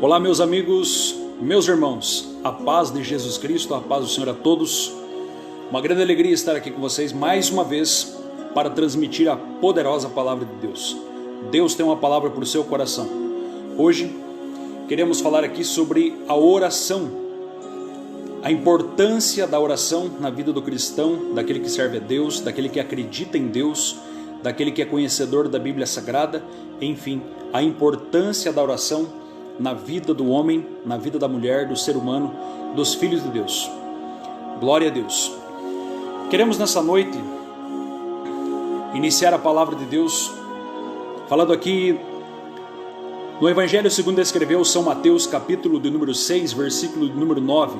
Olá, meus amigos, meus irmãos, a paz de Jesus Cristo, a paz do Senhor a todos. Uma grande alegria estar aqui com vocês mais uma vez para transmitir a poderosa palavra de Deus. Deus tem uma palavra para o seu coração. Hoje queremos falar aqui sobre a oração, a importância da oração na vida do cristão, daquele que serve a Deus, daquele que acredita em Deus, daquele que é conhecedor da Bíblia Sagrada, enfim, a importância da oração na vida do homem, na vida da mulher, do ser humano, dos filhos de Deus. Glória a Deus. Queremos nessa noite iniciar a palavra de Deus falando aqui no Evangelho segundo escreveu São Mateus, capítulo de número 6, versículo de número 9.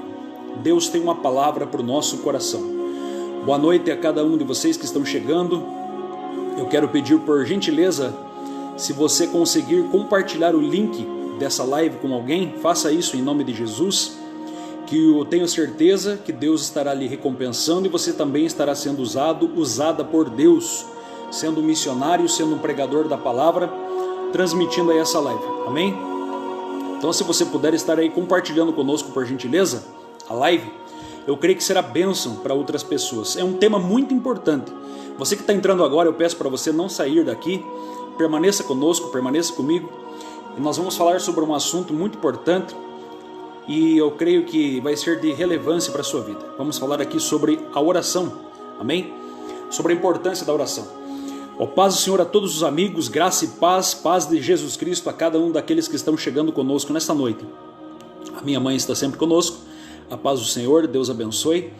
Deus tem uma palavra para o nosso coração. Boa noite a cada um de vocês que estão chegando. Eu quero pedir por gentileza, se você conseguir compartilhar o link dessa live com alguém, faça isso em nome de Jesus, que eu tenho certeza que Deus estará lhe recompensando e você também estará sendo usada por Deus, sendo um missionário, sendo um pregador da palavra, transmitindo aí essa live, amém? Então, se você puder estar aí compartilhando conosco, por gentileza, a live, eu creio que será bênção para outras pessoas. É um tema muito importante. Você que está entrando agora, eu peço para você não sair daqui, permaneça conosco, permaneça comigo, e nós vamos falar sobre um assunto muito importante e eu creio que vai ser de relevância para a sua vida. Vamos falar aqui sobre a oração, amém? Sobre a importância da oração. Ó paz do Senhor a todos os amigos, graça e paz, paz de Jesus Cristo a cada um daqueles que estão chegando conosco nesta noite. A minha mãe está sempre conosco, a paz do Senhor, Deus abençoe.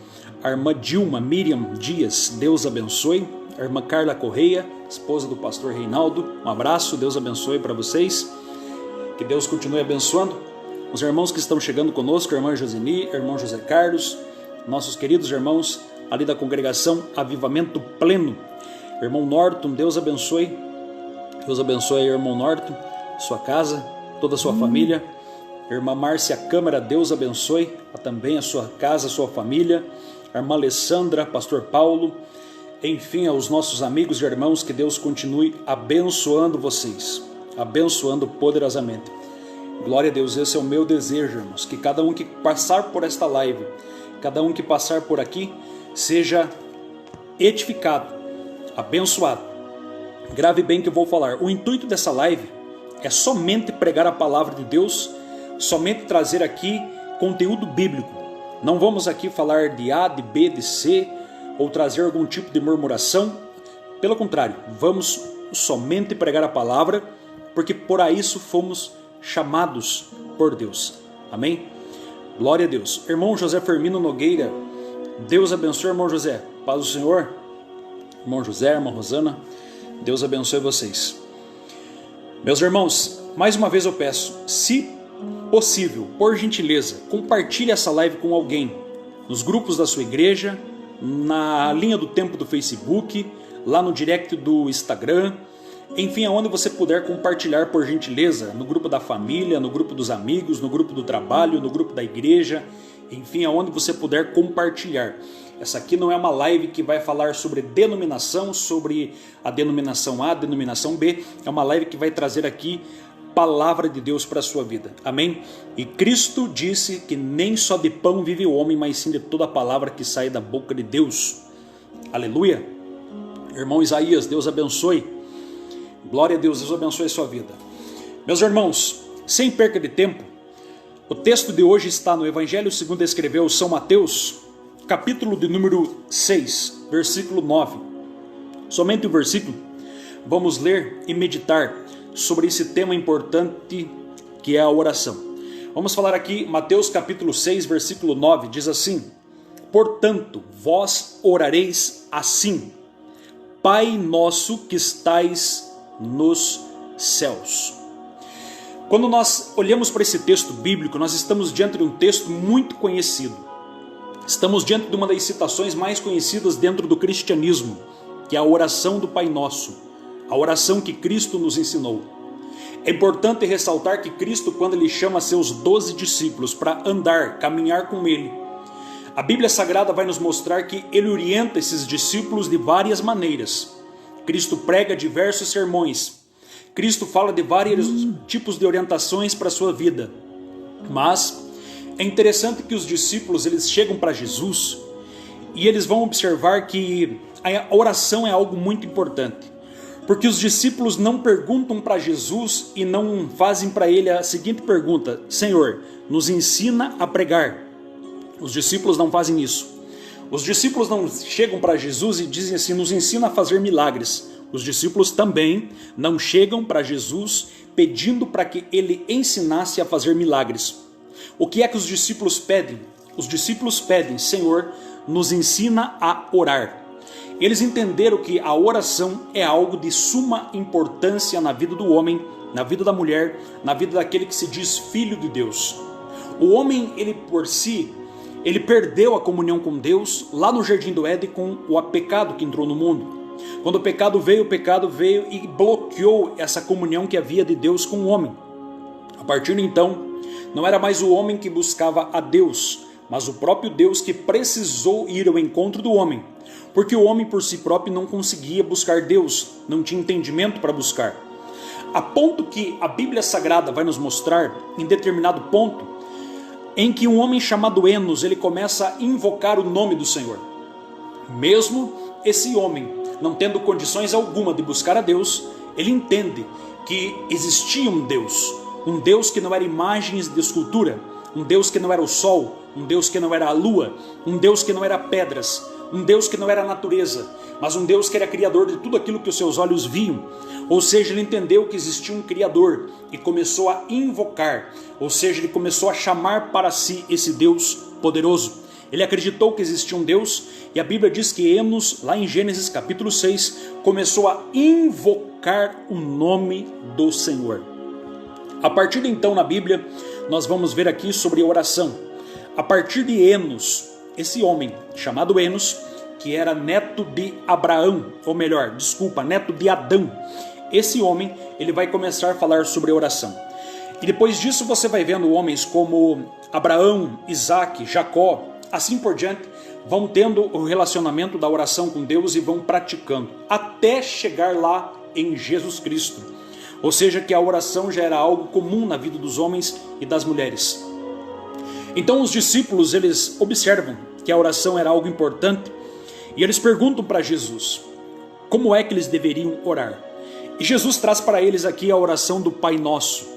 A irmã Dilma Miriam Dias, Deus abençoe. A irmã Carla Correia, esposa do pastor Reinaldo, um abraço, Deus abençoe para vocês. Que Deus continue abençoando os irmãos que estão chegando conosco, a irmã Josini, irmão José Carlos, nossos queridos irmãos ali da congregação Avivamento Pleno. Irmão Norton, Deus abençoe aí, irmão Norton, sua casa, toda a sua família. Irmã Márcia Câmara, Deus abençoe também a sua casa, a sua família. A irmã Alessandra, pastor Paulo, enfim, aos nossos amigos e irmãos, que Deus continue abençoando vocês, abençoando poderosamente. Glória a Deus, esse é o meu desejo, irmãos, que cada um que passar por esta live, cada um que passar por aqui, seja edificado, abençoado. Grave bem que eu vou falar. O intuito dessa live é somente pregar a palavra de Deus, somente trazer aqui conteúdo bíblico. Não vamos aqui falar de A, de B, de C, ou trazer algum tipo de murmuração. Pelo contrário, vamos somente pregar a palavra, porque por isso fomos chamados por Deus. Amém? Glória a Deus. Irmão José Firmino Nogueira, Deus abençoe, irmão José. Paz do Senhor. Irmão José, irmã Rosana, Deus abençoe vocês. Meus irmãos, mais uma vez eu peço, se possível, por gentileza, compartilhe essa live com alguém, nos grupos da sua igreja, na linha do tempo do Facebook, lá no direct do Instagram, enfim, aonde você puder compartilhar, por gentileza, no grupo da família, no grupo dos amigos, no grupo do trabalho, no grupo da igreja, enfim, aonde você puder compartilhar. Essa aqui não é uma live que vai falar sobre denominação, sobre a denominação A, a denominação B, é uma live que vai trazer aqui palavra de Deus para a sua vida, amém? E Cristo disse que nem só de pão vive o homem, mas sim de toda a palavra que sai da boca de Deus, aleluia. Irmão Isaías, Deus abençoe, glória a Deus, Deus abençoe a sua vida. Meus irmãos, sem perca de tempo, o texto de hoje está no Evangelho segundo escreveu São Mateus, capítulo de número 6, versículo 9, somente o versículo, vamos ler e meditar sobre esse tema importante que é a oração. Vamos falar aqui, Mateus capítulo 6, versículo 9, diz assim: portanto, vós orareis assim: Pai nosso que estais nos céus. Quando nós olhamos para esse texto bíblico, nós estamos diante de um texto muito conhecido. Estamos diante de uma das citações mais conhecidas dentro do cristianismo, que é a oração do Pai Nosso, a oração que Cristo nos ensinou. É importante ressaltar que Cristo, quando ele chama seus 12 discípulos para andar, caminhar com ele, a Bíblia Sagrada vai nos mostrar que ele orienta esses discípulos de várias maneiras. Cristo prega diversos sermões, Cristo fala de vários tipos de orientações para a sua vida. Mas é interessante que os discípulos eles chegam para Jesus e eles vão observar que a oração é algo muito importante. Porque os discípulos não perguntam para Jesus e não fazem para ele a seguinte pergunta: Senhor, nos ensina a pregar. Os discípulos não fazem isso. Os discípulos não chegam para Jesus e dizem assim: nos ensina a fazer milagres. Os discípulos também não chegam para Jesus pedindo para que ele ensinasse a fazer milagres. O que é que os discípulos pedem? Os discípulos pedem: Senhor, nos ensina a orar. Eles entenderam que a oração é algo de suma importância na vida do homem, na vida da mulher, na vida daquele que se diz filho de Deus. O homem, ele por si, ele perdeu a comunhão com Deus lá no Jardim do Éden com o pecado que entrou no mundo. Quando o pecado veio e bloqueou essa comunhão que havia de Deus com o homem. A partir de então, não era mais o homem que buscava a Deus, mas o próprio Deus que precisou ir ao encontro do homem, porque o homem por si próprio não conseguia buscar Deus, não tinha entendimento para buscar. A ponto que a Bíblia Sagrada vai nos mostrar, em determinado ponto, em que um homem chamado Enos, ele começa a invocar o nome do Senhor. Mesmo esse homem, não tendo condições alguma de buscar a Deus, ele entende que existia um Deus que não era imagens de escultura, um Deus que não era o sol, um Deus que não era a lua, um Deus que não era pedras, um Deus que não era a natureza, mas um Deus que era criador de tudo aquilo que os seus olhos viam. Ou seja, ele entendeu que existia um Criador e começou a invocar, ou seja, ele começou a chamar para si esse Deus poderoso. Ele acreditou que existia um Deus e a Bíblia diz que Enos, lá em Gênesis capítulo 6, começou a invocar o nome do Senhor. A partir de então na Bíblia, nós vamos ver aqui sobre oração. A partir de Enos, esse homem chamado Enos, que era neto de Abraão, ou melhor, neto de Adão. Esse homem, ele vai começar a falar sobre oração. E depois disso você vai vendo homens como Abraão, Isaac, Jacó, assim por diante, vão tendo o relacionamento da oração com Deus e vão praticando, até chegar lá em Jesus Cristo. Ou seja, que a oração já era algo comum na vida dos homens e das mulheres. Então os discípulos, eles observam que a oração era algo importante e eles perguntam para Jesus como é que eles deveriam orar. E Jesus traz para eles aqui a oração do Pai Nosso.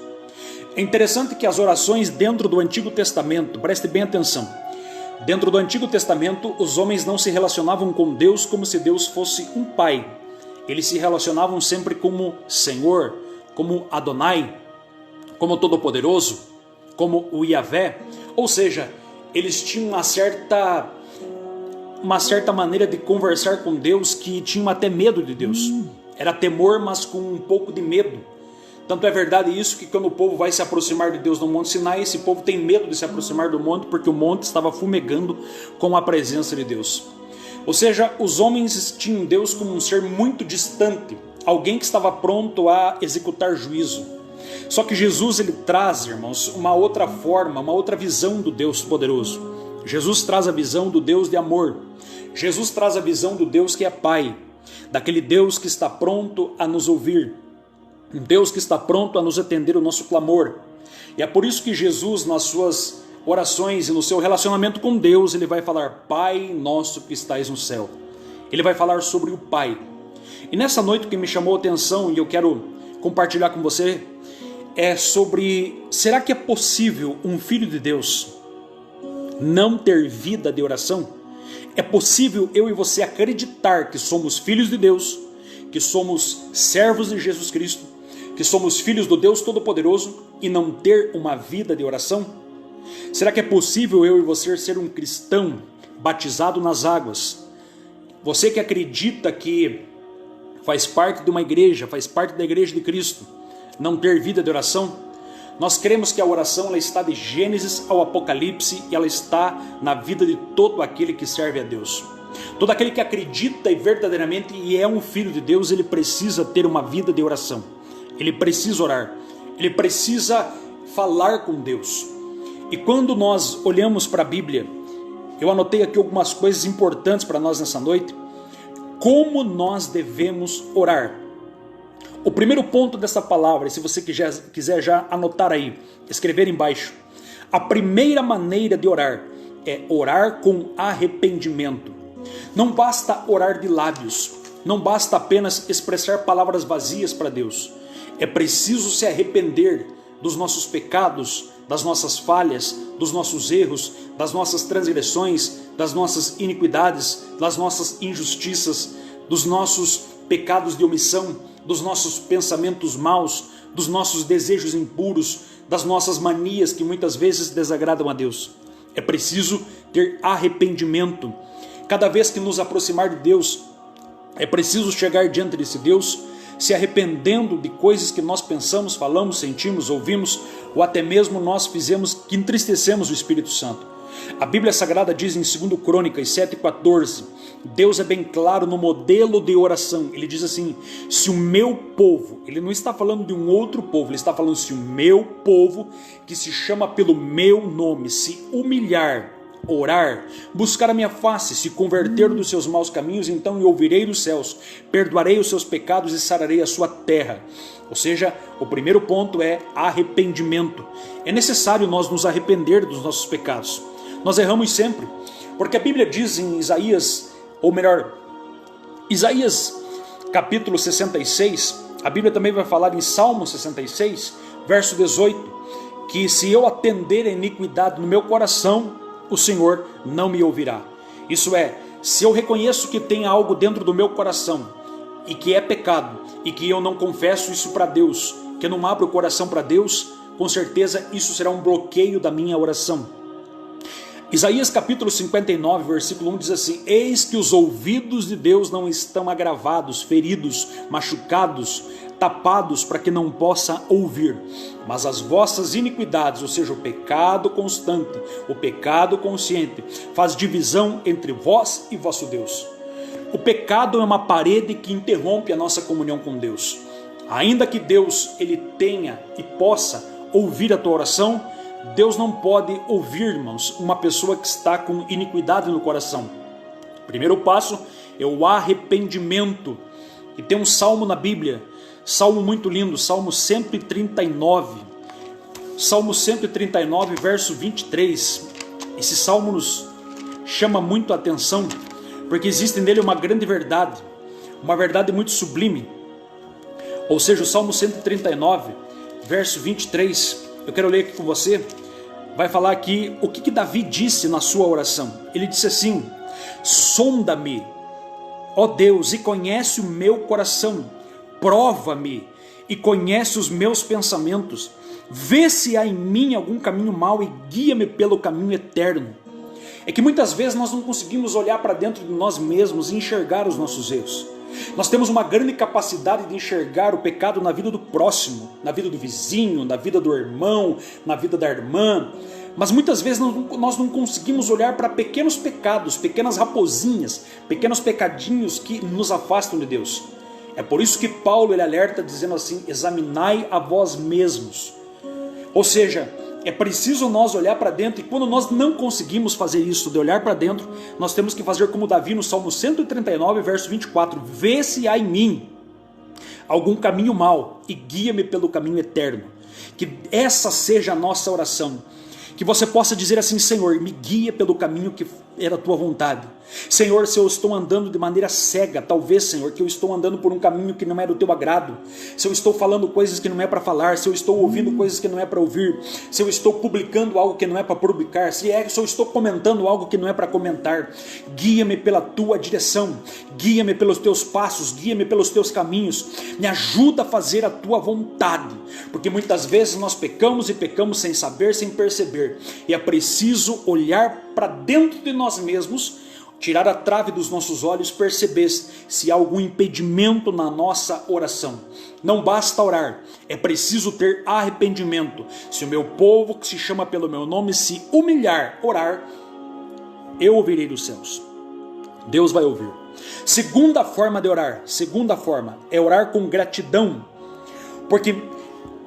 É interessante que as orações dentro do Antigo Testamento, preste bem atenção, dentro do Antigo Testamento os homens não se relacionavam com Deus como se Deus fosse um pai. Eles se relacionavam sempre como Senhor, como Adonai, como Todo-Poderoso, como o Yahvé. Ou seja, eles tinham uma certa maneira de conversar com Deus que tinham até medo de Deus. Era temor, mas com um pouco de medo. Tanto é verdade isso que quando o povo vai se aproximar de Deus no Monte Sinai, esse povo tem medo de se aproximar do monte porque o monte estava fumegando com a presença de Deus. Ou seja, os homens tinham Deus como um ser muito distante, alguém que estava pronto a executar juízo. Só que Jesus, ele traz, irmãos, uma outra forma, uma outra visão do Deus poderoso. Jesus traz a visão do Deus de amor. Jesus traz a visão do Deus que é Pai, daquele Deus que está pronto a nos ouvir, um Deus que está pronto a nos atender o nosso clamor. E é por isso que Jesus, nas suas orações e no seu relacionamento com Deus, ele vai falar: Pai nosso que estais no céu. Ele vai falar sobre o Pai. E nessa noite o que me chamou a atenção e eu quero compartilhar com você é sobre: será que é possível um filho de Deus não ter vida de oração? É possível eu e você acreditar que somos filhos de Deus, que somos servos de Jesus Cristo, que somos filhos do Deus Todo-Poderoso e não ter uma vida de oração? Será que é possível eu e você ser um cristão batizado nas águas? Você que acredita que faz parte de uma igreja, faz parte da igreja de Cristo, não ter vida de oração? Nós cremos que a oração ela está de Gênesis ao Apocalipse e ela está na vida de todo aquele que serve a Deus. Todo aquele que acredita e verdadeiramente e é um filho de Deus, ele precisa ter uma vida de oração. Ele precisa orar. Ele precisa falar com Deus. E quando nós olhamos para a Bíblia, eu anotei aqui algumas coisas importantes para nós nessa noite. Como nós devemos orar? O primeiro ponto dessa palavra, e se você quiser já anotar aí, escrever embaixo, A primeira maneira de orar é orar com arrependimento. Não basta orar de lábios, não basta apenas expressar palavras vazias para Deus. É preciso se arrepender dos nossos pecados, das nossas falhas, dos nossos erros, das nossas transgressões, das nossas iniquidades, das nossas injustiças, dos nossos pecados de omissão, dos nossos pensamentos maus, dos nossos desejos impuros, das nossas manias que muitas vezes desagradam a Deus. É preciso ter arrependimento. Cada vez que nos aproximar de Deus, é preciso chegar diante desse Deus, se arrependendo de coisas que nós pensamos, falamos, sentimos, ouvimos, ou até mesmo nós fizemos que entristecemos o Espírito Santo. A Bíblia Sagrada diz em 2 Crônicas 7,14, Deus é bem claro no modelo de oração. Ele diz assim, se o meu povo, ele não está falando de um outro povo, ele está falando se o meu povo, que se chama pelo meu nome, se humilhar, orar, buscar a minha face, se converter dos seus maus caminhos, então eu ouvirei dos céus, perdoarei os seus pecados e sararei a sua terra. Ou seja, o primeiro ponto é arrependimento. É necessário nós nos arrepender dos nossos pecados. Nós erramos sempre, porque a Bíblia diz em Isaías, ou melhor, Isaías capítulo 66, a Bíblia também vai falar em Salmo 66, verso 18, que se eu atender a iniquidade no meu coração, o Senhor não me ouvirá. Isso é, se eu reconheço que tem algo dentro do meu coração e que é pecado e que eu não confesso isso para Deus, que eu não abro o coração para Deus, com certeza isso será um bloqueio da minha oração. Isaías capítulo 59, versículo 1 diz assim, eis que os ouvidos de Deus não estão agravados, feridos, machucados, tapados para que não possa ouvir, mas as vossas iniquidades, ou seja, o pecado constante, o pecado consciente, faz divisão entre vós e vosso Deus. O pecado é uma parede que interrompe a nossa comunhão com Deus. Ainda que Deus ele tenha e possa ouvir a tua oração, Deus não pode ouvir, irmãos, uma pessoa que está com iniquidade no coração. O primeiro passo é o arrependimento. E tem um salmo na Bíblia, salmo muito lindo, Salmo 139. Salmo 139, verso 23. Esse salmo nos chama muito a atenção, porque existe nele uma grande verdade, uma verdade muito sublime. Ou seja, o Salmo 139, verso 23, eu quero ler aqui com você, vai falar aqui o que Davi disse na sua oração. Ele disse assim, sonda-me, ó Deus, e conhece o meu coração, prova-me e conhece os meus pensamentos, vê se há em mim algum caminho mau e guia-me pelo caminho eterno. É que muitas vezes nós não conseguimos olhar para dentro de nós mesmos e enxergar os nossos erros. Nós temos uma grande capacidade de enxergar o pecado na vida do próximo, na vida do vizinho, na vida do irmão, na vida da irmã, mas muitas vezes nós não conseguimos olhar para pequenos pecados, pequenas raposinhas, pequenos pecadinhos que nos afastam de Deus. É por isso que Paulo ele alerta dizendo assim, examinai a vós mesmos. Ou seja, é preciso nós olhar para dentro, e quando nós não conseguimos fazer isso, de olhar para dentro, nós temos que fazer como Davi no Salmo 139, verso 24, vê se há em mim algum caminho mau e guia-me pelo caminho eterno. Que essa seja a nossa oração, que você possa dizer assim, Senhor, me guia pelo caminho que era a tua vontade. Senhor, se eu estou andando de maneira cega, talvez, Senhor, que eu estou andando por um caminho que não é do teu agrado, se eu estou falando coisas que não é para falar, se eu estou ouvindo coisas que não é para ouvir, se eu estou publicando algo que não é para publicar, se eu estou comentando algo que não é para comentar, guia-me pela tua direção, guia-me pelos teus passos, guia-me pelos teus caminhos, me ajuda a fazer a tua vontade, porque muitas vezes nós pecamos e pecamos sem saber, sem perceber, e é preciso olhar para dentro de nós mesmos, tirar a trave dos nossos olhos, perceber se há algum impedimento na nossa oração. Não basta orar, é preciso ter arrependimento. Se o meu povo, que se chama pelo meu nome, se humilhar, orar, eu ouvirei dos céus. Deus vai ouvir. Segunda forma de orar, é orar com gratidão. Porque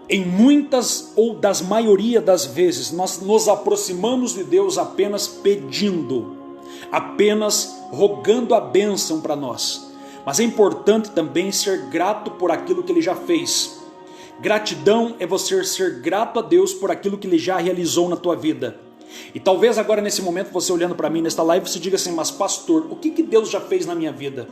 em muitas ou das maioria das vezes nós nos aproximamos de Deus apenas pedindo, apenas rogando a bênção para nós. Mas é importante também ser grato por aquilo que Ele já fez. Gratidão é você ser grato a Deus por aquilo que Ele já realizou na tua vida. E talvez agora nesse momento você olhando para mim nesta live, você diga assim: mas pastor, o que Deus já fez na minha vida?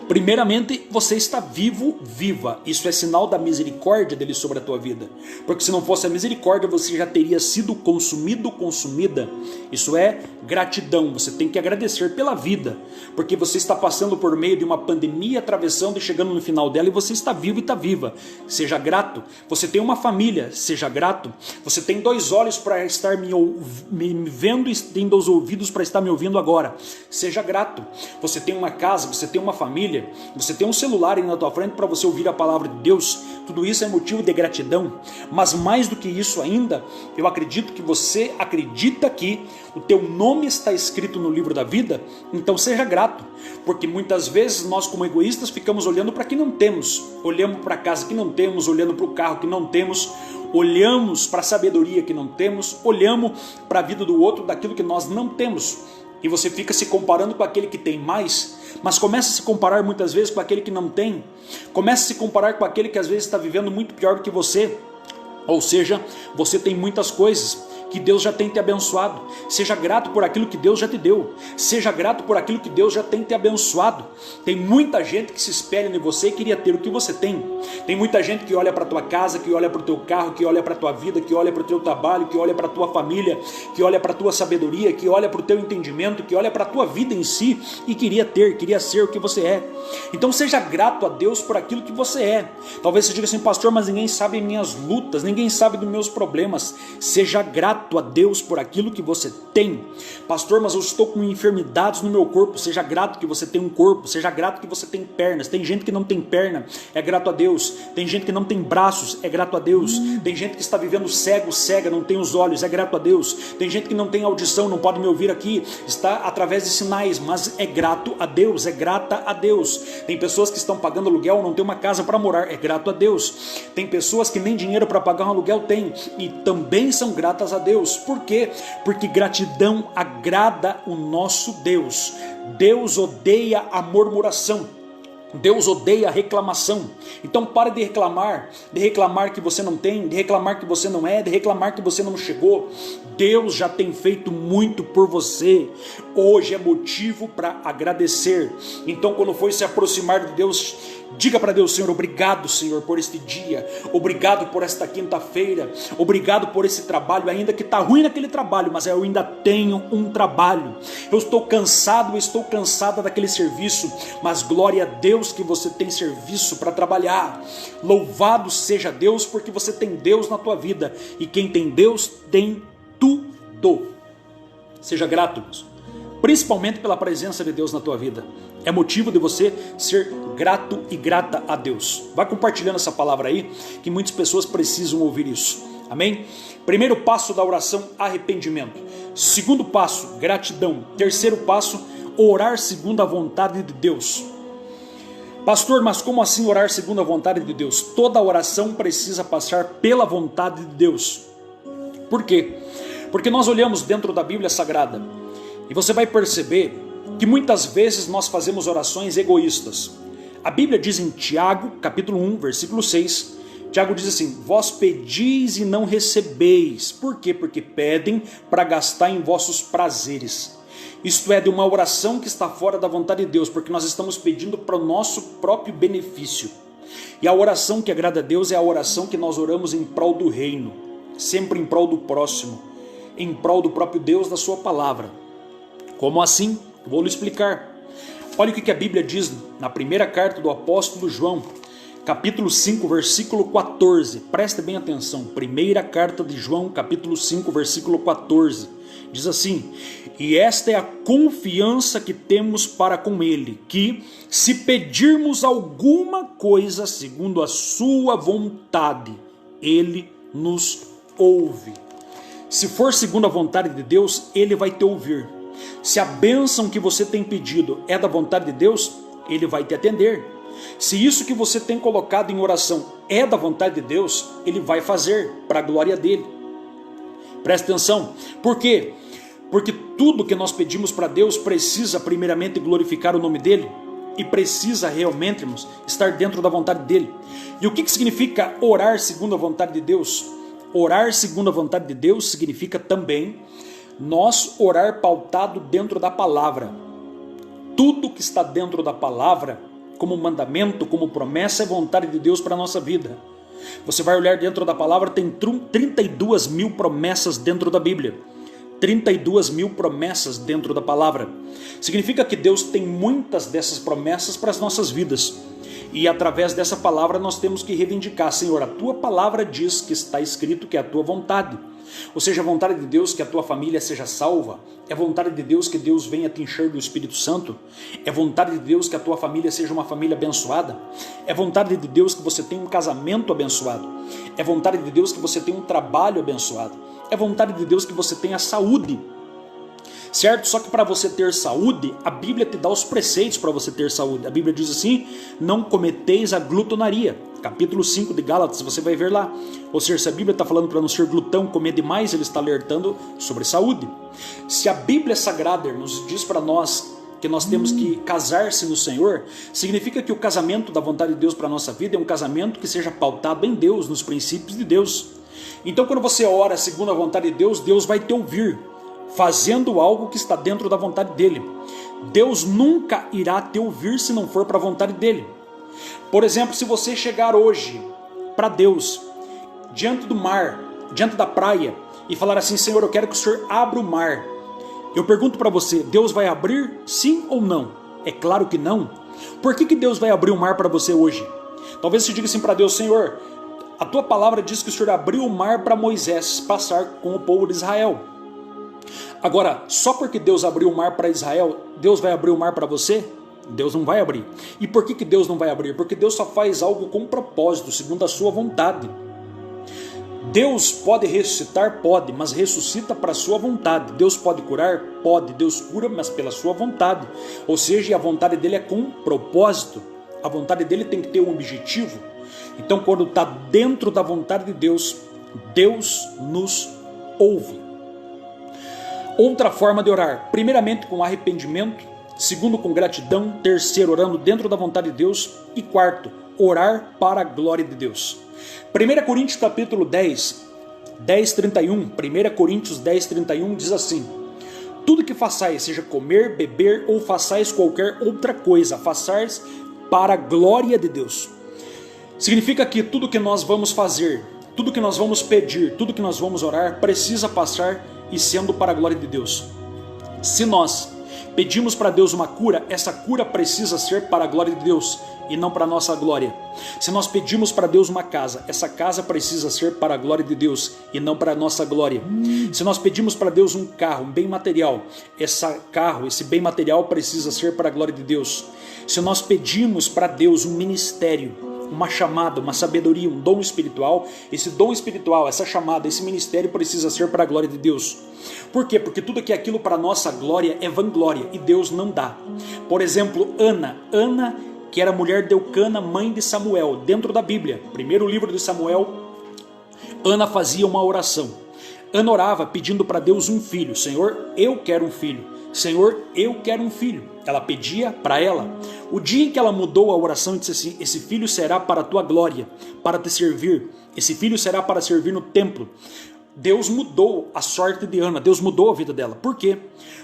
Primeiramente, você está vivo, viva. Isso é sinal da misericórdia dele sobre a tua vida. Porque se não fosse a misericórdia, você já teria sido consumido, consumida. Isso é gratidão. Você tem que agradecer pela vida. Porque você está passando por meio de uma pandemia, atravessando e chegando no final dela, e você está vivo e está viva. Seja grato. Você tem uma família, seja grato. Você tem 2 olhos para estar me vendo e tem 2 ouvidos para estar me ouvindo agora. Seja grato. Você tem uma casa, você tem uma família, você tem um celular aí na tua frente para você ouvir a palavra de Deus. Tudo isso é motivo de gratidão. Mas mais do que isso ainda, eu acredito que você acredita que o teu nome está escrito no livro da vida. Então seja grato, porque muitas vezes nós como egoístas ficamos olhando para o que não temos, olhamos para a casa que não temos, olhando para o carro que não temos, olhamos para a sabedoria que não temos, olhamos para a vida do outro daquilo que nós não temos. E você fica se comparando com aquele que tem mais, mas começa a se comparar muitas vezes com aquele que não tem. Começa a se comparar com aquele que às vezes está vivendo muito pior do que você. Ou seja, você tem muitas coisas que Deus já tem te abençoado. Seja grato por aquilo que Deus já te deu. Seja grato por aquilo que Deus já tem te abençoado. Tem muita gente que se espelha em você e queria ter o que você tem. Tem muita gente que olha para a tua casa, que olha para o teu carro, que olha para a tua vida, que olha para o teu trabalho, que olha para a tua família, que olha para a tua sabedoria, que olha para o teu entendimento, que olha para a tua vida em si e queria ser o que você é. Então seja grato a Deus por aquilo que você é. Talvez você diga assim: pastor, mas ninguém sabe minhas lutas, ninguém sabe dos meus problemas. Seja grato a Deus por aquilo que você tem. Pastor, mas eu estou com enfermidades no meu corpo. Seja grato que você tem um corpo. Seja grato que você tem pernas. Tem gente que não tem perna, é grato a Deus. Tem gente que não tem braços, é grato a Deus. Tem gente que está vivendo cega, não tem os olhos, é grato a Deus. Tem gente que não tem audição, não pode me ouvir aqui, está através de sinais, mas é grato a Deus, é grata a Deus. Tem pessoas que estão pagando aluguel, não tem uma casa para morar, é grato a Deus. Tem pessoas que nem dinheiro para pagar um aluguel têm e também são gratas a Deus. Por quê? Porque gratidão agrada o nosso Deus. Deus odeia a murmuração. Deus odeia a reclamação. Então pare de reclamar que você não tem, de reclamar que você não é, de reclamar que você não chegou. Deus já tem feito muito por você. Hoje é motivo para agradecer. Então quando for se aproximar de Deus, diga para Deus: Senhor, obrigado, Senhor, por este dia, obrigado por esta quinta-feira, obrigado por esse trabalho, ainda que está ruim naquele trabalho, mas eu ainda tenho um trabalho. Eu estou cansado, estou cansada daquele serviço, mas glória a Deus que você tem serviço para trabalhar. Louvado seja Deus, porque você tem Deus na tua vida, e quem tem Deus tem tudo. Seja grato, principalmente pela presença de Deus na tua vida. É motivo de você ser grato e grata a Deus. Vai compartilhando essa palavra aí, que muitas pessoas precisam ouvir isso. Amém? Primeiro passo da oração, arrependimento. Segundo passo, gratidão. Terceiro passo, orar segundo a vontade de Deus. Pastor, mas como assim orar segundo a vontade de Deus? Toda oração precisa passar pela vontade de Deus. Por quê? Porque nós olhamos dentro da Bíblia Sagrada e você vai perceber que muitas vezes nós fazemos orações egoístas. A Bíblia diz em Tiago, capítulo 1, versículo 6, Tiago diz assim: vós pedis e não recebeis. Por quê? Porque pedem para gastar em vossos prazeres. Isto é, de uma oração que está fora da vontade de Deus, porque nós estamos pedindo para o nosso próprio benefício. E a oração que agrada a Deus é a oração que nós oramos em prol do reino, sempre em prol do próximo, em prol do próprio Deus, da sua palavra. Como assim? Vou lhe explicar. Olha o que a Bíblia diz na primeira carta do apóstolo João, capítulo 5, versículo 14. Preste bem atenção. Primeira carta de João, capítulo 5, versículo 14. Diz assim: e esta é a confiança que temos para com Ele, que se pedirmos alguma coisa segundo a sua vontade, Ele nos ouve. Se for segundo a vontade de Deus, Ele vai te ouvir. Se a bênção que você tem pedido é da vontade de Deus, Ele vai te atender. Se isso que você tem colocado em oração é da vontade de Deus, Ele vai fazer para a glória dEle. Preste atenção. Por quê? Porque tudo que nós pedimos para Deus precisa primeiramente glorificar o nome dEle. e precisa realmente, irmãos, estar dentro da vontade dele. E o que significa orar segundo a vontade de Deus? Orar segundo a vontade de Deus significa também nós orar pautado dentro da palavra. Tudo que está dentro da palavra, como mandamento, como promessa, é vontade de Deus para a nossa vida. Você vai olhar dentro da palavra, tem 32 mil promessas dentro da Bíblia. 32 mil promessas dentro da palavra. Significa que Deus tem muitas dessas promessas para as nossas vidas. E através dessa palavra nós temos que reivindicar: Senhor, a tua palavra diz que está escrito que é a tua vontade. Ou seja, a vontade de Deus que a tua família seja salva. É vontade de Deus que Deus venha te encher do Espírito Santo. É vontade de Deus que a tua família seja uma família abençoada. É vontade de Deus que você tenha um casamento abençoado. É vontade de Deus que você tenha um trabalho abençoado. É vontade de Deus que você tenha saúde. Certo? Só que para você ter saúde, a Bíblia te dá os preceitos para você ter saúde. A Bíblia diz assim: não cometeis a glutonaria. Capítulo 5 de Gálatas, você vai ver lá. Ou seja, se a Bíblia está falando para não ser glutão, comer demais, ele está alertando sobre saúde. Se a Bíblia Sagrada, irmãos, diz para nós que nós temos que casar-se no Senhor, significa que o casamento da vontade de Deus para a nossa vida é um casamento que seja pautado em Deus, nos princípios de Deus. Então quando você ora segundo a vontade de Deus, Deus vai te ouvir, fazendo algo que está dentro da vontade dele. Deus nunca irá te ouvir se não for para a vontade dele. Por exemplo, se você chegar hoje para Deus, diante do mar, diante da praia, e falar assim: Senhor, eu quero que o Senhor abra o mar. Eu pergunto para você, Deus vai abrir sim ou não? É claro que não. Por que Deus vai abrir o mar para você hoje? Talvez você diga assim para Deus: Senhor, a tua palavra diz que o Senhor abriu o mar para Moisés passar com o povo de Israel. Agora, só porque Deus abriu o mar para Israel, Deus vai abrir o mar para você? Deus não vai abrir. E por que Deus não vai abrir? Porque Deus só faz algo com propósito, segundo a sua vontade. Deus pode ressuscitar? Pode, mas ressuscita para a sua vontade. Deus pode curar? Pode. Deus cura, mas pela sua vontade. Ou seja, a vontade dele é com propósito. A vontade dele tem que ter um objetivo. Então, quando está dentro da vontade de Deus, Deus nos ouve. Outra forma de orar: primeiramente com arrependimento, segundo com gratidão, terceiro orando dentro da vontade de Deus e quarto, orar para a glória de Deus. 1 Coríntios capítulo 10, 31, 1 Coríntios 10, 31 diz assim: tudo que façais, seja comer, beber ou façais qualquer outra coisa, façais para a glória de Deus. Significa que tudo que nós vamos fazer, tudo que nós vamos pedir, tudo que nós vamos orar, precisa passar e sendo para a glória de Deus. Se nós pedimos para Deus uma cura, essa cura precisa ser para a glória de Deus e não para a nossa glória. Se nós pedimos para Deus uma casa, essa casa precisa ser para a glória de Deus e não para a nossa glória. Se nós pedimos para Deus um carro, um bem material, esse bem material precisa ser para a glória de Deus. Se nós pedimos para Deus um ministério, uma chamada, uma sabedoria, um dom espiritual, esse dom espiritual, essa chamada, esse ministério precisa ser para a glória de Deus. Por quê? Porque tudo que é aquilo para a nossa glória é vanglória e Deus não dá. Por exemplo, Ana, que era mulher de Eucana, mãe de Samuel, dentro da Bíblia, primeiro livro de Samuel, Ana fazia uma oração. Ana orava pedindo para Deus um filho. Senhor, eu quero um filho. Senhor, eu quero um filho. Ela pedia para ela. O dia em que ela mudou a oração e disse assim: esse filho será para a tua glória, para te servir. Esse filho será para servir no templo. Deus mudou a sorte de Ana, Deus mudou a vida dela. Por quê?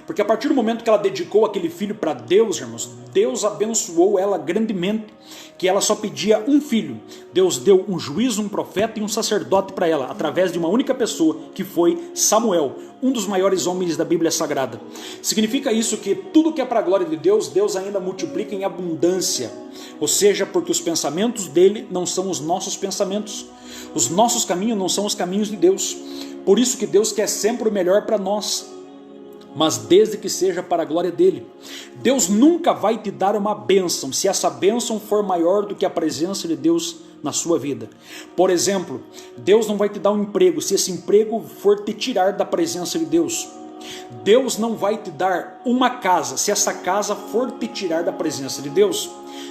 Porque a partir do momento que ela dedicou aquele filho para Deus, irmãos, Deus abençoou ela grandemente, que ela só pedia um filho. Deus deu um juiz, um profeta e um sacerdote para ela, através de uma única pessoa, que foi Samuel, um dos maiores homens da Bíblia Sagrada. Significa isso que tudo que é para a glória de Deus, Deus ainda multiplica em abundância. Ou seja, porque os pensamentos dele não são os nossos pensamentos. Os nossos caminhos não são os caminhos de Deus. Por isso que Deus quer sempre o melhor para nós, mas desde que seja para a glória dele. Deus nunca vai te dar uma bênção se essa bênção for maior do que a presença de Deus na sua vida. Por exemplo, Deus não vai te dar um emprego se esse emprego for te tirar da presença de Deus. Deus não vai te dar uma casa se essa casa for te tirar da presença de Deus.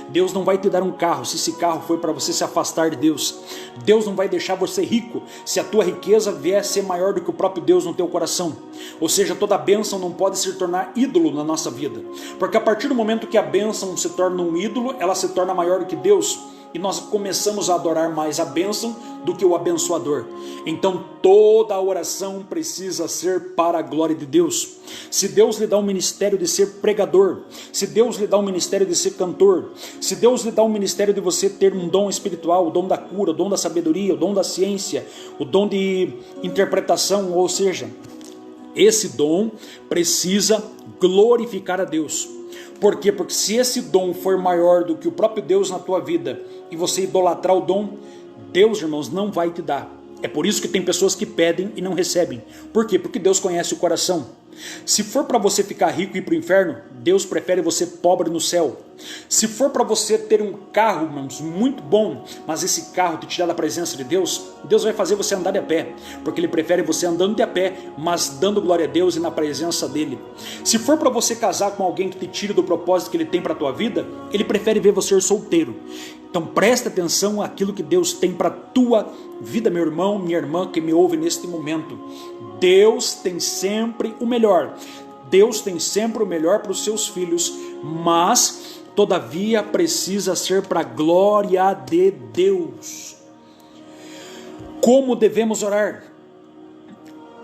Deus não vai te dar um carro se esse carro for para você se afastar de Deus. Deus não vai deixar você rico se a tua riqueza vier a ser maior do que o próprio Deus no teu coração. Ou seja, toda bênção não pode se tornar ídolo na nossa vida. Porque a partir do momento que a bênção se torna um ídolo, ela se torna maior do que Deus. E nós começamos a adorar mais a bênção do que o abençoador. Então toda a oração precisa ser para a glória de Deus. Se Deus lhe dá um ministério de ser pregador, se Deus lhe dá um ministério de ser cantor, se Deus lhe dá um ministério de você ter um dom espiritual, o dom da cura, o dom da sabedoria, o dom da ciência, o dom de interpretação, ou seja, esse dom precisa glorificar a Deus. Por quê? Porque se esse dom for maior do que o próprio Deus na tua vida e você idolatrar o dom, Deus, irmãos, não vai te dar. É por isso que tem pessoas que pedem e não recebem. Por quê? Porque Deus conhece o coração. Se for para você ficar rico e ir para o inferno, Deus prefere você pobre no céu. Se for para você ter um carro, irmãos, muito bom, mas esse carro te tirar da presença de Deus, Deus vai fazer você andar de a pé, porque Ele prefere você andando de a pé, mas dando glória a Deus e na presença dEle. Se for para você casar com alguém que te tire do propósito que Ele tem para a tua vida, Ele prefere ver você solteiro. Então presta atenção àquilo que Deus tem para a tua vida, meu irmão, minha irmã que me ouve neste momento. Deus tem sempre o melhor. Deus tem sempre o melhor para os seus filhos, mas todavia precisa ser para a glória de Deus. Como devemos orar?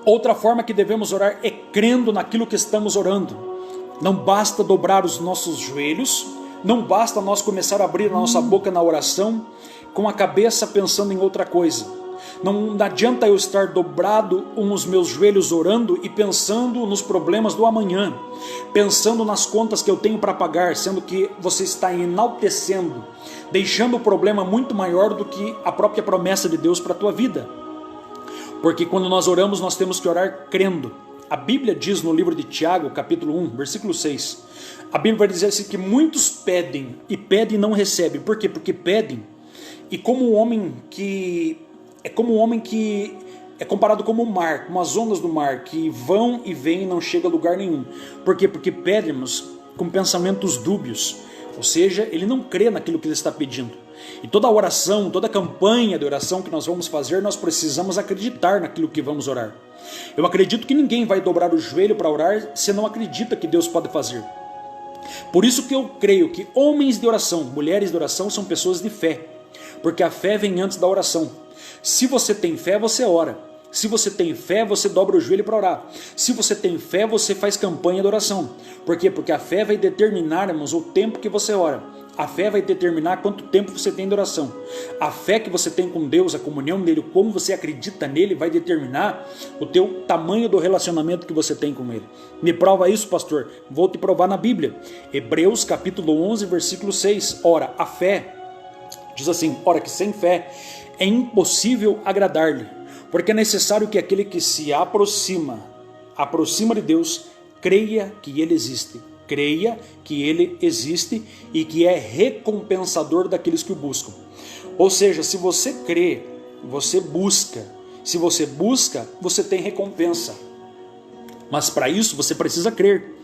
Outra forma que devemos orar é crendo naquilo que estamos orando. Não basta dobrar os nossos joelhos, não basta nós começar a abrir a nossa boca na oração com a cabeça pensando em outra coisa. Não adianta eu estar dobrado com os meus joelhos orando e pensando nos problemas do amanhã, pensando nas contas que eu tenho para pagar, sendo que você está enaltecendo, deixando o problema muito maior do que a própria promessa de Deus para a tua vida. Porque quando nós oramos, nós temos que orar crendo. A Bíblia diz no livro de Tiago, capítulo 1, versículo 6, a Bíblia vai dizer assim que muitos pedem e pedem e não recebem. Por quê? Porque pedem e como um homem que é comparado como o mar, como as ondas do mar, que vão e vêm e não chega a lugar nenhum. Por quê? Porque pedimos com pensamentos dúbios, ou seja, ele não crê naquilo que ele está pedindo. E toda oração, toda campanha de oração que nós vamos fazer, nós precisamos acreditar naquilo que vamos orar. Eu acredito que ninguém vai dobrar o joelho para orar se não acredita que Deus pode fazer. Por isso que eu creio que homens de oração, mulheres de oração são pessoas de fé, porque a fé vem antes da oração. Se você tem fé, você ora. Se você tem fé, você dobra o joelho para orar. Se você tem fé, você faz campanha de oração. Por quê? Porque a fé vai determinar, irmãos, o tempo que você ora. A fé vai determinar quanto tempo você tem de oração. A fé que você tem com Deus, a comunhão dele, como você acredita nele, vai determinar o teu tamanho do relacionamento que você tem com ele. Me prova isso, pastor? Vou te provar na Bíblia. Hebreus capítulo 11, versículo 6. Ora, a fé, diz assim, ora que sem fé é impossível agradar-lhe, porque é necessário que aquele que se aproxima de Deus, creia que ele existe. Creia que ele existe e que é recompensador daqueles que o buscam. Ou seja, se você crê, você busca. Se você busca, você tem recompensa. Mas para isso você precisa crer.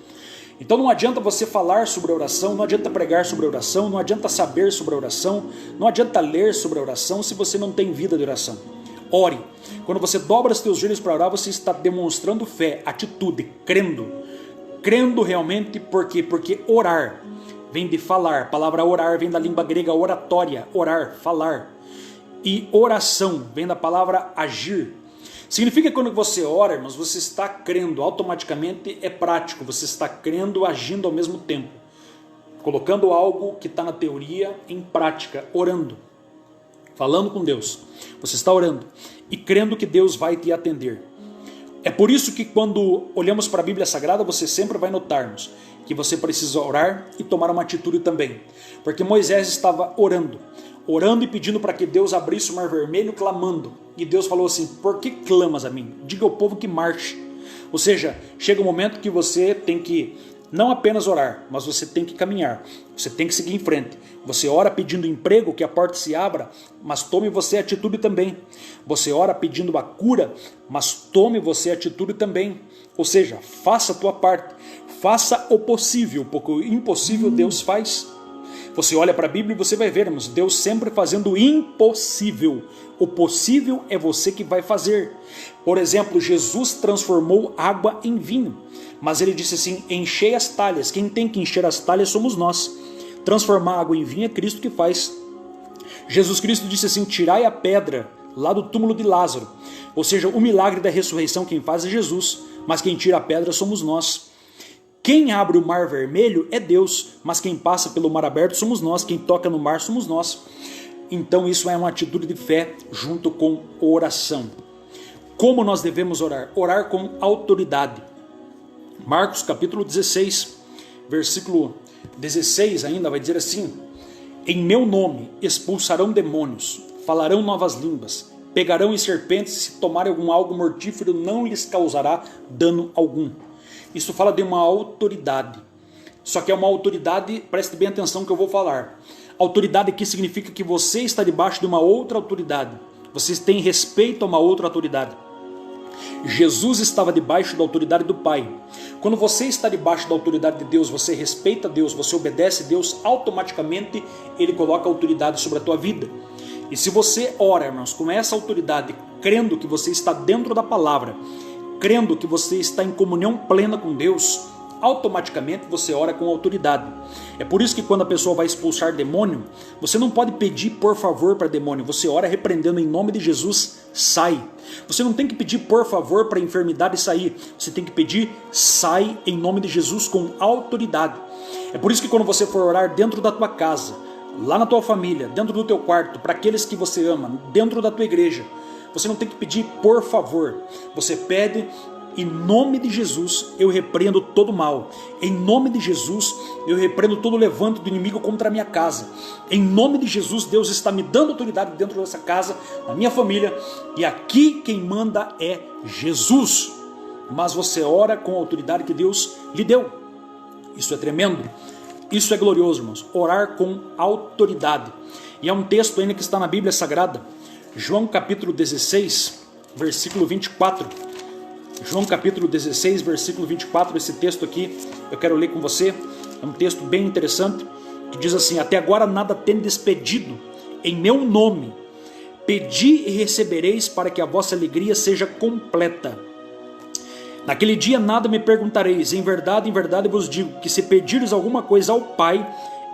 Então não adianta você falar sobre a oração, não adianta pregar sobre a oração, não adianta saber sobre a oração, não adianta ler sobre a oração se você não tem vida de oração. Ore. Quando você dobra os teus joelhos para orar, você está demonstrando fé, atitude, crendo. Crendo realmente, por quê? Porque orar vem de falar. A palavra orar vem da língua grega oratória, orar, falar. E oração vem da palavra agir. Significa que quando você ora, irmãos, você está crendo, automaticamente é prático, você está crendo, agindo ao mesmo tempo, colocando algo que está na teoria em prática, orando, falando com Deus. Você está orando e crendo que Deus vai te atender. É por isso que quando olhamos para a Bíblia Sagrada, você sempre vai notarmos que você precisa orar e tomar uma atitude também. Porque Moisés estava orando e pedindo para que Deus abrisse o mar vermelho, clamando. E Deus falou assim, por que clamas a mim? Diga ao povo que marche. Ou seja, chega um momento que você tem que não apenas orar, mas você tem que caminhar, você tem que seguir em frente. Você ora pedindo emprego, que a porta se abra, mas tome você atitude também. Você ora pedindo a cura, mas tome você atitude também. Ou seja, faça a tua parte, faça o possível, porque o impossível Deus faz. Você olha para a Bíblia e você vai ver, irmãos, Deus sempre fazendo o impossível. O possível é você que vai fazer. Por exemplo, Jesus transformou água em vinho, mas ele disse assim, enchei as talhas. Quem tem que encher as talhas somos nós. Transformar água em vinho é Cristo que faz. Jesus Cristo disse assim, tirai a pedra lá do túmulo de Lázaro. Ou seja, o milagre da ressurreição quem faz é Jesus, mas quem tira a pedra somos nós. Quem abre o mar vermelho é Deus, mas quem passa pelo mar aberto somos nós, quem toca no mar somos nós. Então isso é uma atitude de fé junto com oração. Como nós devemos orar? Orar com autoridade. Marcos capítulo 16, versículo 16 ainda vai dizer assim, em meu nome expulsarão demônios, falarão novas línguas, pegarão em serpentes, se tomarem algo mortífero não lhes causará dano algum. Isso fala de uma autoridade. Só que é uma autoridade, preste bem atenção que eu vou falar. Autoridade aqui significa que você está debaixo de uma outra autoridade. Você tem respeito a uma outra autoridade. Jesus estava debaixo da autoridade do Pai. Quando você está debaixo da autoridade de Deus, você respeita Deus, você obedece a Deus, automaticamente Ele coloca autoridade sobre a tua vida. E se você ora, irmãos, com essa autoridade, crendo que você está dentro da palavra, crendo que você está em comunhão plena com Deus, automaticamente você ora com autoridade. É por isso que quando a pessoa vai expulsar demônio, você não pode pedir por favor para demônio, você ora repreendendo em nome de Jesus, sai. Você não tem que pedir por favor para a enfermidade sair, você tem que pedir sai em nome de Jesus com autoridade. É por isso que quando você for orar dentro da tua casa, lá na tua família, dentro do teu quarto, para aqueles que você ama, dentro da tua igreja, você não tem que pedir por favor, você pede em nome de Jesus eu repreendo todo mal, em nome de Jesus eu repreendo todo levante do inimigo contra a minha casa, em nome de Jesus Deus está me dando autoridade dentro dessa casa, na minha família, e aqui quem manda é Jesus, mas você ora com a autoridade que Deus lhe deu. Isso é tremendo, isso é glorioso, irmãos, orar com autoridade. E é um texto ainda que está na Bíblia Sagrada, João capítulo 16, versículo 24. João capítulo 16, versículo 24, esse texto aqui eu quero ler com você, é um texto bem interessante, que diz assim, até agora nada tendes pedido em meu nome, pedi e recebereis para que a vossa alegria seja completa. Naquele dia nada me perguntareis, em verdade vos digo, que se pedires alguma coisa ao Pai,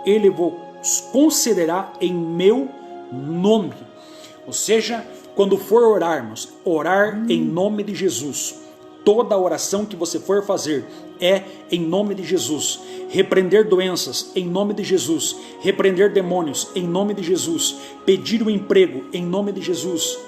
Ele vos concederá em meu nome. Ou seja, quando for orarmos, orar em nome de Jesus. Toda oração que você for fazer é em nome de Jesus. Repreender doenças em nome de Jesus. Repreender demônios em nome de Jesus. Pedir o emprego em nome de Jesus.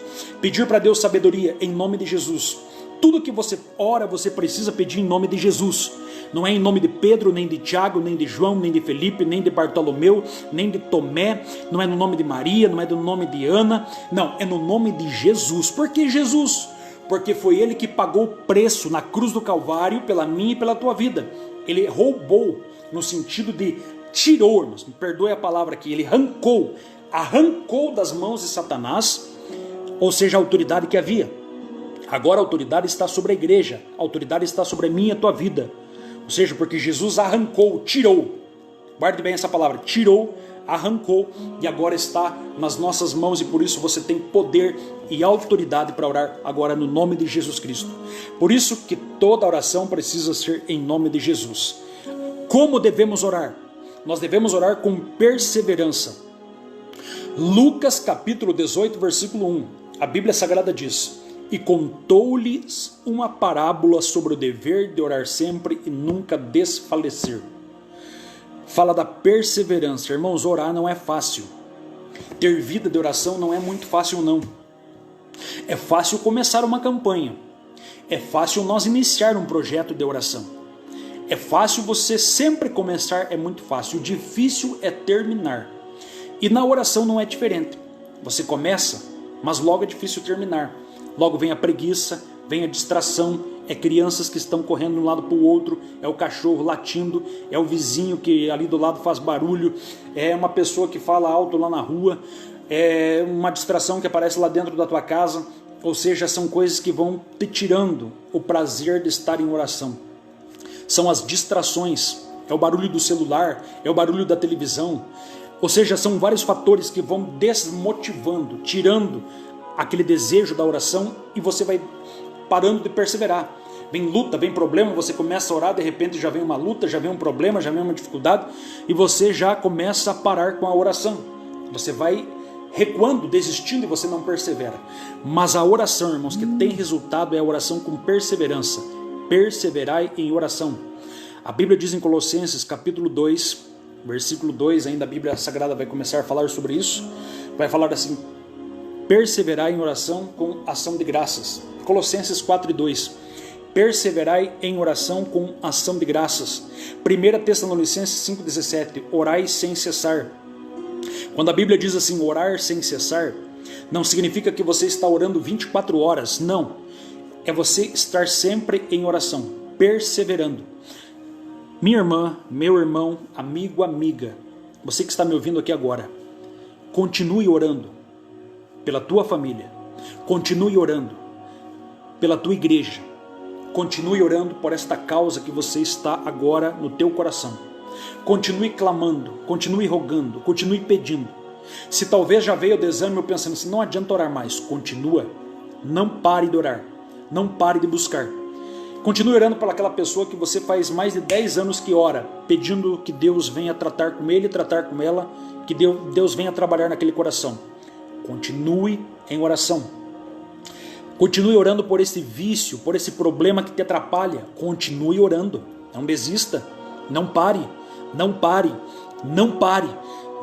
Pedir para Deus sabedoria em nome de Jesus. Tudo que você ora, você precisa pedir em nome de Jesus. Não é em nome de Pedro, nem de Tiago, nem de João, nem de Felipe, nem de Bartolomeu, nem de Tomé. Não é no nome de Maria, não é no nome de Ana. Não, é no nome de Jesus. Por que Jesus? Porque foi Ele que pagou o preço na cruz do Calvário pela minha e pela tua vida. Ele roubou, no sentido de tirou, irmãos, me perdoe a palavra aqui, Ele arrancou das mãos de Satanás, ou seja, a autoridade que havia. Agora a autoridade está sobre a igreja, a autoridade está sobre a minha e a tua vida. Ou seja, porque Jesus arrancou, tirou, guarde bem essa palavra, tirou, arrancou e agora está nas nossas mãos e por isso você tem poder e autoridade para orar agora no nome de Jesus Cristo. Por isso que toda oração precisa ser em nome de Jesus. Como devemos orar? Nós devemos orar com perseverança. Lucas capítulo 18, versículo 1, a Bíblia Sagrada diz: e contou-lhes uma parábola sobre o dever de orar sempre e nunca desfalecer. Fala da perseverança. Irmãos, orar não é fácil. Ter vida de oração não é muito fácil, não. É fácil começar uma campanha. É fácil nós iniciar um projeto de oração. É fácil você sempre começar, é muito fácil. O difícil é terminar. E na oração não é diferente. Você começa, mas logo é difícil terminar. Logo vem a preguiça, vem a distração, é crianças que estão correndo de um lado para o outro, é o cachorro latindo, é o vizinho que ali do lado faz barulho, é uma pessoa que fala alto lá na rua, é uma distração que aparece lá dentro da tua casa. Ou seja, são coisas que vão te tirando o prazer de estar em oração. São as distrações, é o barulho do celular, é o barulho da televisão. Ou seja, são vários fatores que vão desmotivando, tirando aquele desejo da oração, e você vai parando de perseverar. Vem luta, vem problema, você começa a orar, de repente já vem uma luta, já vem um problema, já vem uma dificuldade, e você já começa a parar com a oração. Você vai recuando, desistindo, e você não persevera. Mas a oração, irmãos, que tem resultado é a oração com perseverança. Perseverai em oração. A Bíblia diz em Colossenses capítulo 2, versículo 2, ainda a Bíblia Sagrada vai começar a falar sobre isso. Vai falar assim: perseverai em oração com ação de graças. Colossenses 4:2. Perseverai em oração com ação de graças. 1 Tessalonicenses 5:17. Orai sem cessar. Quando a Bíblia diz assim, orar sem cessar, não significa que você está orando 24 horas, não. É você estar sempre em oração, perseverando. Minha irmã, meu irmão, amigo, amiga, você que está me ouvindo aqui agora, continue orando pela tua família, continue orando pela tua igreja, continue orando por esta causa que você está agora no teu coração. Continue clamando, continue rogando, continue pedindo. Se talvez já veio o desânimo pensando assim, não adianta orar mais, continua, não pare de orar, não pare de buscar. Continue orando por aquela pessoa que você faz mais de 10 anos que ora, pedindo que Deus venha tratar com ele, tratar com ela, que Deus venha trabalhar naquele coração. Continue em oração. Continue orando por esse vício, por esse problema que te atrapalha. Continue orando, não desista, não pare. Não pare, não pare,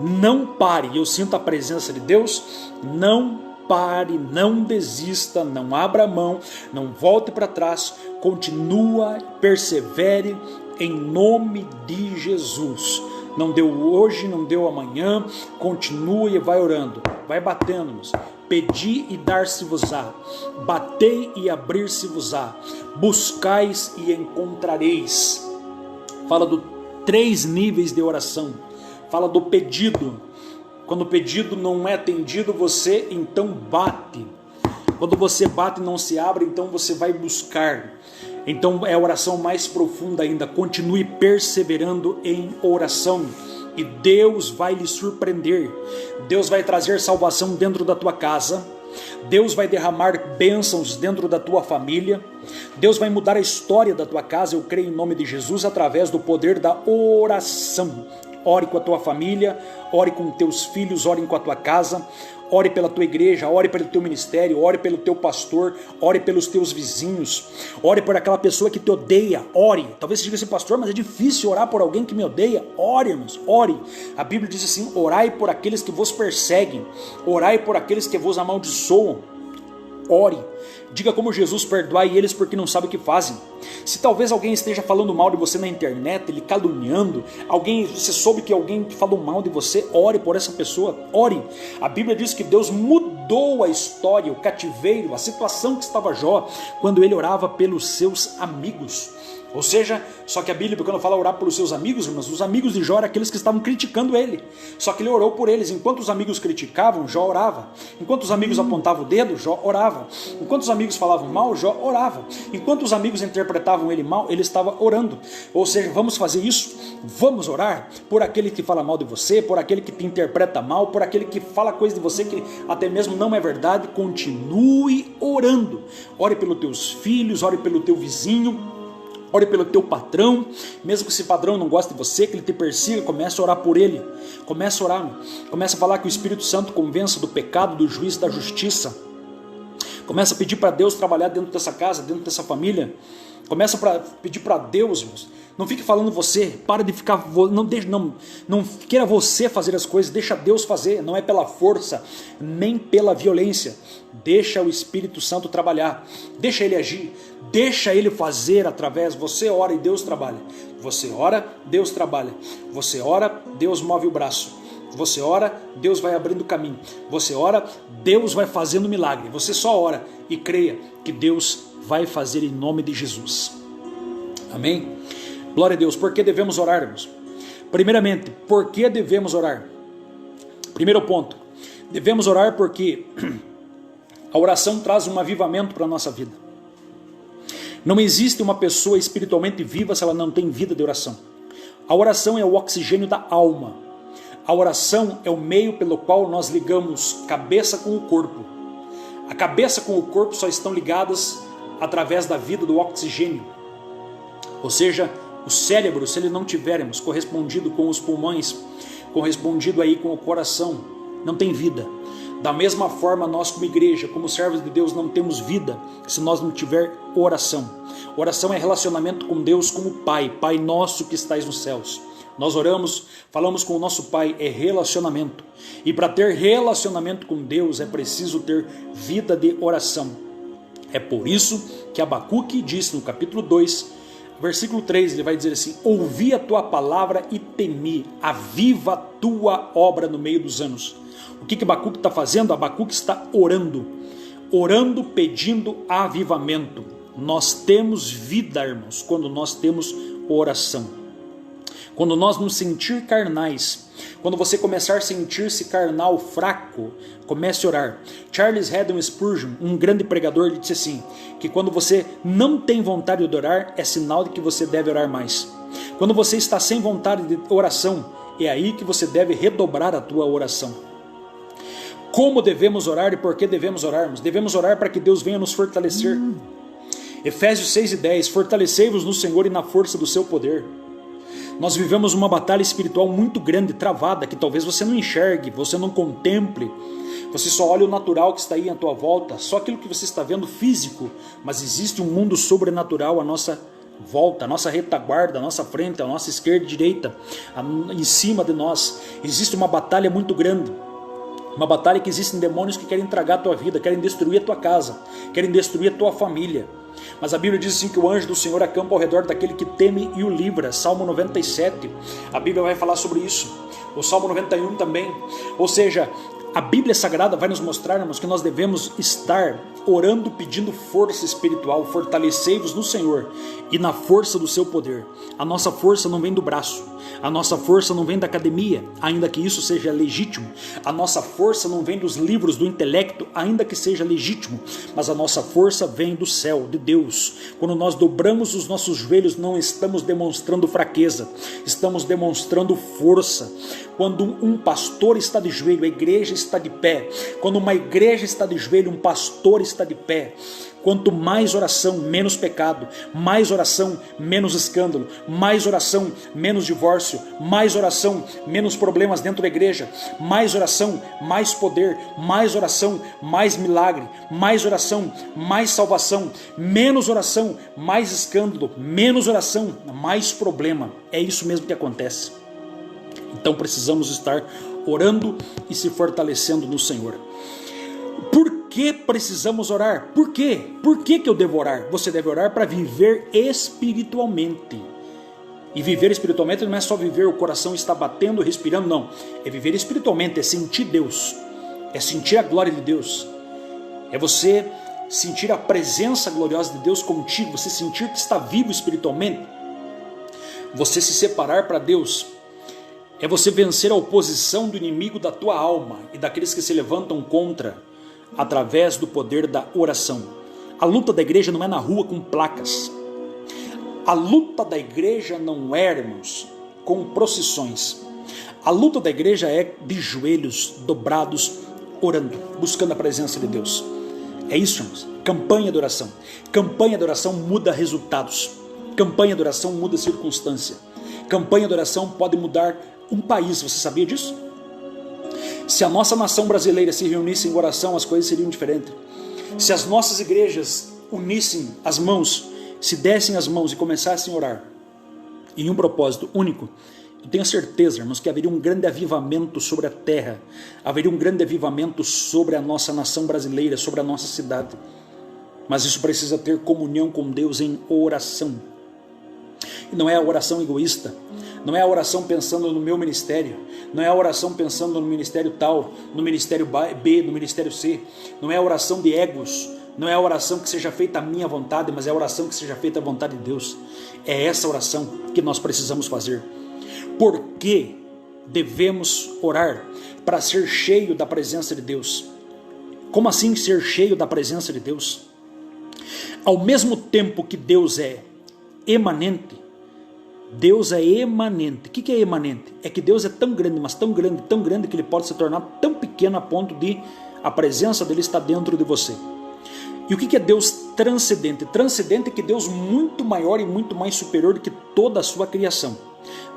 não pare. Eu sinto a presença de Deus. Não pare, não desista, não abra mão, não volte para trás. Continua, persevere em nome de Jesus. Não deu hoje, não deu amanhã. Continue e vai orando, vai batendo-nos. Pedi e dar-se-vos-á, batei e abrir-se-vos-á, buscais e encontrareis. Fala do 3 níveis de oração. Fala do pedido. Quando o pedido não é atendido, você então bate. Quando você bate e não se abre, então você vai buscar. Então é a oração mais profunda ainda. Continue perseverando em oração e Deus vai lhe surpreender. Deus vai trazer salvação dentro da tua casa. Deus vai derramar bênçãos dentro da tua família. Deus vai mudar a história da tua casa, eu creio em nome de Jesus, através do poder da oração. Ore com a tua família, ore com teus filhos, ore com a tua casa, ore pela tua igreja, ore pelo teu ministério, ore pelo teu pastor, ore pelos teus vizinhos, ore por aquela pessoa que te odeia, ore. Talvez você diga assim, pastor, mas é difícil orar por alguém que me odeia. Ore, irmãos, ore. A Bíblia diz assim, orai por aqueles que vos perseguem, orai por aqueles que vos amaldiçoam. Ore. Diga como Jesus, perdoai eles porque não sabem o que fazem. Se talvez alguém esteja falando mal de você na internet, ele caluniando, você soube que alguém falou mal de você, ore por essa pessoa, ore. A Bíblia diz que Deus mudou a história, o cativeiro, a situação que estava Jó, quando ele orava pelos seus amigos. Ou seja, só que a Bíblia, quando fala orar pelos seus amigos, irmãos, os amigos de Jó eram aqueles que estavam criticando ele. Só que ele orou por eles. Enquanto os amigos criticavam, Jó orava. Enquanto os amigos apontavam o dedo, Jó orava. Enquanto os amigos falavam mal, Jó orava. Enquanto os amigos interpretavam ele mal, ele estava orando. Ou seja, vamos fazer isso? Vamos orar por aquele que fala mal de você, por aquele que te interpreta mal, por aquele que fala coisa de você que até mesmo não é verdade. Continue orando. Ore pelos teus filhos, ore pelo teu vizinho. Ore pelo teu patrão, mesmo que esse padrão não goste de você, que ele te persiga, comece a orar por ele. Comece a orar, comece a falar que o Espírito Santo convença do pecado, do juízo, da justiça. Comece a pedir para Deus trabalhar dentro dessa casa, dentro dessa família. Comece a pedir para Deus, irmãos. Não fique falando você, para de ficar, não queira você fazer as coisas, deixa Deus fazer, não é pela força, nem pela violência. Deixa o Espírito Santo trabalhar, deixa ele agir, deixa ele fazer através, você ora e Deus trabalha. Você ora, Deus trabalha. Você ora, Deus move o braço. Você ora, Deus vai abrindo o caminho. Você ora, Deus vai fazendo milagre. Você só ora e creia que Deus vai fazer em nome de Jesus. Amém? Glória a Deus. Por que devemos orar, irmãos? Primeiramente, por que devemos orar? Primeiro ponto, devemos orar porque a oração traz um avivamento para a nossa vida. Não existe uma pessoa espiritualmente viva se ela não tem vida de oração. A oração é o oxigênio da alma. A oração é o meio pelo qual nós ligamos cabeça com o corpo. A cabeça com o corpo só estão ligadas através da vida do oxigênio. Ou seja, o cérebro, se ele não tivermos correspondido com os pulmões, correspondido aí com o coração, não tem vida. Da mesma forma, nós como igreja, como servos de Deus, não temos vida se nós não tiver oração. Oração é relacionamento com Deus como Pai, Pai nosso que estais nos céus. Nós oramos, falamos com o nosso Pai, é relacionamento. E para ter relacionamento com Deus é preciso ter vida de oração. É por isso que Abacuque disse no capítulo 2, versículo 3, ele vai dizer assim: ouvi a tua palavra e temi, aviva a tua obra no meio dos anos. O que Abacuque está fazendo? Abacuque está orando, pedindo avivamento. Nós temos vida, irmãos, quando nós temos oração. Quando nós nos sentir carnais, quando você começar a sentir-se carnal, fraco, comece a orar. Charles Haddon Spurgeon, um grande pregador, ele disse assim, que quando você não tem vontade de orar, é sinal de que você deve orar mais. Quando você está sem vontade de oração, é aí que você deve redobrar a tua oração. Como devemos orar e por que devemos orarmos? Devemos orar para que Deus venha nos fortalecer. Efésios 6:10, fortalecei-vos no Senhor e na força do seu poder. Nós vivemos uma batalha espiritual muito grande, travada, que talvez você não enxergue, você não contemple. Você só olha o natural que está aí à tua volta, só aquilo que você está vendo físico, mas existe um mundo sobrenatural à nossa volta, à nossa retaguarda, à nossa frente, à nossa esquerda e direita, em cima de nós. Existe uma batalha muito grande. Uma batalha que existem demônios que querem tragar a tua vida, querem destruir a tua casa, querem destruir a tua família. Mas a Bíblia diz assim que o anjo do Senhor acampa ao redor daquele que teme e o livra. Salmo 97, a Bíblia vai falar sobre isso. O Salmo 91 também. Ou seja, a Bíblia Sagrada vai nos mostrar, irmãos, que nós devemos estar orando, pedindo força espiritual. Fortalecei-vos no Senhor e na força do seu poder. A nossa força não vem do braço, a nossa força não vem da academia, ainda que isso seja legítimo. A nossa força não vem dos livros do intelecto, ainda que seja legítimo. Mas a nossa força vem do céu, de Deus. Quando nós dobramos os nossos joelhos, não estamos demonstrando fraqueza, estamos demonstrando força. Quando um pastor está de joelho, a igreja está de pé. Quando uma igreja está de joelho, um pastor está de pé. Quanto mais oração, menos pecado. Mais oração, menos escândalo. Mais oração, menos divórcio. Mais oração, menos problemas dentro da igreja. Mais oração, mais poder. Mais oração, mais milagre. Mais oração, mais salvação. Menos oração, mais escândalo. Menos oração, mais problema. É isso mesmo que acontece. Então precisamos estar orando e se fortalecendo no Senhor. Por que precisamos orar? Por quê? Por que eu devo orar? Você deve orar para viver espiritualmente. E viver espiritualmente não é só viver, o coração está batendo, respirando, não. É viver espiritualmente, é sentir Deus. É sentir a glória de Deus. É você sentir a presença gloriosa de Deus contigo. Você sentir que está vivo espiritualmente. Você se separar para Deus. É você vencer a oposição do inimigo da tua alma e daqueles que se levantam contra, através do poder da oração. A luta da igreja não é na rua com placas. A luta da igreja não é, irmãos, com procissões. A luta da igreja é de joelhos dobrados, orando, buscando a presença de Deus. É isso, irmãos. Campanha de oração. Campanha de oração muda resultados. Campanha de oração muda circunstância. Campanha de oração pode mudar um país. Você sabia disso? Se a nossa nação brasileira se reunisse em oração, as coisas seriam diferentes. Se as nossas igrejas unissem as mãos, se dessem as mãos e começassem a orar em um propósito único, eu tenho certeza, irmãos, que haveria um grande avivamento sobre a terra, haveria um grande avivamento sobre a nossa nação brasileira, sobre a nossa cidade. Mas isso precisa ter comunhão com Deus em oração. E não é a oração egoísta, não é a oração pensando no meu ministério, não é a oração pensando no ministério tal, no ministério B, no ministério C, não é a oração de egos, Não é a oração que seja feita a minha vontade, mas é a oração que seja feita a vontade de Deus. É essa oração que nós precisamos fazer. Por que devemos orar? Para ser cheio da presença de Deus. Como assim ser cheio da presença de Deus? Ao mesmo tempo que Deus é emanente, Deus é emanente. O que é emanente? É que Deus é tão grande, mas tão grande que Ele pode se tornar tão pequeno a ponto de a presença dEle estar dentro de você. E o que é Deus transcendente? Transcendente é que Deus é muito maior e muito mais superior do que toda a sua criação.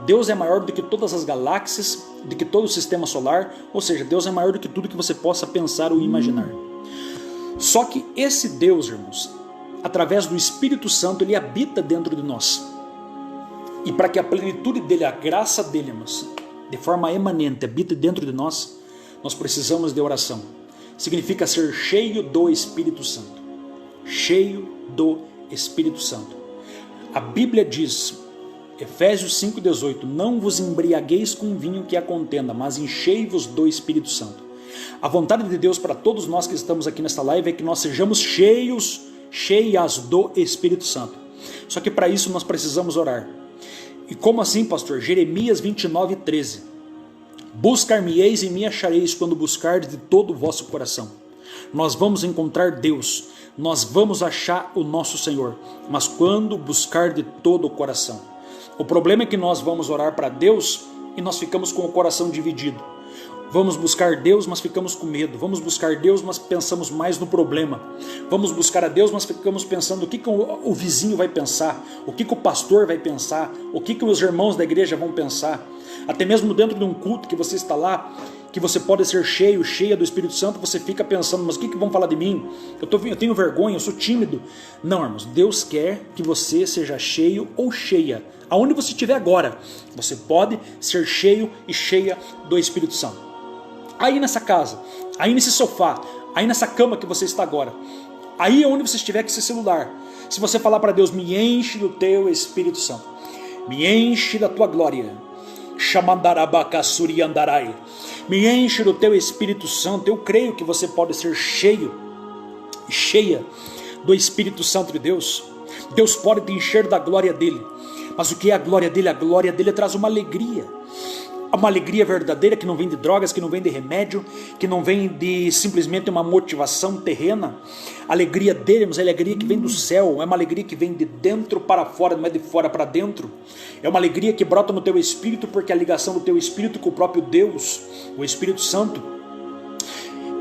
Deus é maior do que todas as galáxias, do que todo o sistema solar, ou seja, Deus é maior do que tudo que você possa pensar ou imaginar. Só que esse Deus, irmãos, através do Espírito Santo, Ele habita dentro de nós. E para que a plenitude dEle, a graça dEle, irmãos, de forma emanente, habite dentro de nós, nós precisamos de oração. Significa ser cheio do Espírito Santo. Cheio do Espírito Santo. A Bíblia diz, Efésios 5,18, não vos embriagueis com vinho que a contenda, mas enchei-vos do Espírito Santo. A vontade de Deus para todos nós que estamos aqui nesta live é que nós sejamos cheias do Espírito Santo. Só que para isso nós precisamos orar. E como assim, pastor? Jeremias 29,13. Buscar-me-eis e me achareis quando buscardes de todo o vosso coração. Nós vamos encontrar Deus, nós vamos achar o nosso Senhor, mas quando buscar de todo o coração. O problema é que nós vamos orar para Deus e nós ficamos com o coração dividido. Vamos buscar Deus, mas ficamos com medo. Vamos buscar Deus, mas pensamos mais no problema. Vamos buscar a Deus, mas ficamos pensando o que o vizinho vai pensar, o que o pastor vai pensar, o que os irmãos da igreja vão pensar. Até mesmo dentro de um culto que você está lá, que você pode ser cheia do Espírito Santo, você fica pensando, mas o que vão falar de mim? Eu tenho vergonha, eu sou tímido. Não, irmãos, Deus quer que você seja cheio ou cheia. Aonde você estiver agora, você pode ser cheio e cheia do Espírito Santo. Aí nessa casa, aí nesse sofá, aí nessa cama que você está agora, aí onde você estiver com esse celular, se você falar para Deus, me enche do teu Espírito Santo, me enche da tua glória, me enche do teu Espírito Santo, eu creio que você pode ser cheia do Espírito Santo de Deus. Deus pode te encher da glória dele. Mas o que é a glória dele? A glória dele traz uma alegria verdadeira, que não vem de drogas, que não vem de remédio, que não vem de simplesmente uma motivação terrena. A alegria dele é uma alegria que vem do céu, é uma alegria que vem de dentro para fora, não é de fora para dentro. É uma alegria que brota no teu espírito, porque a ligação do teu espírito com o próprio Deus, o Espírito Santo.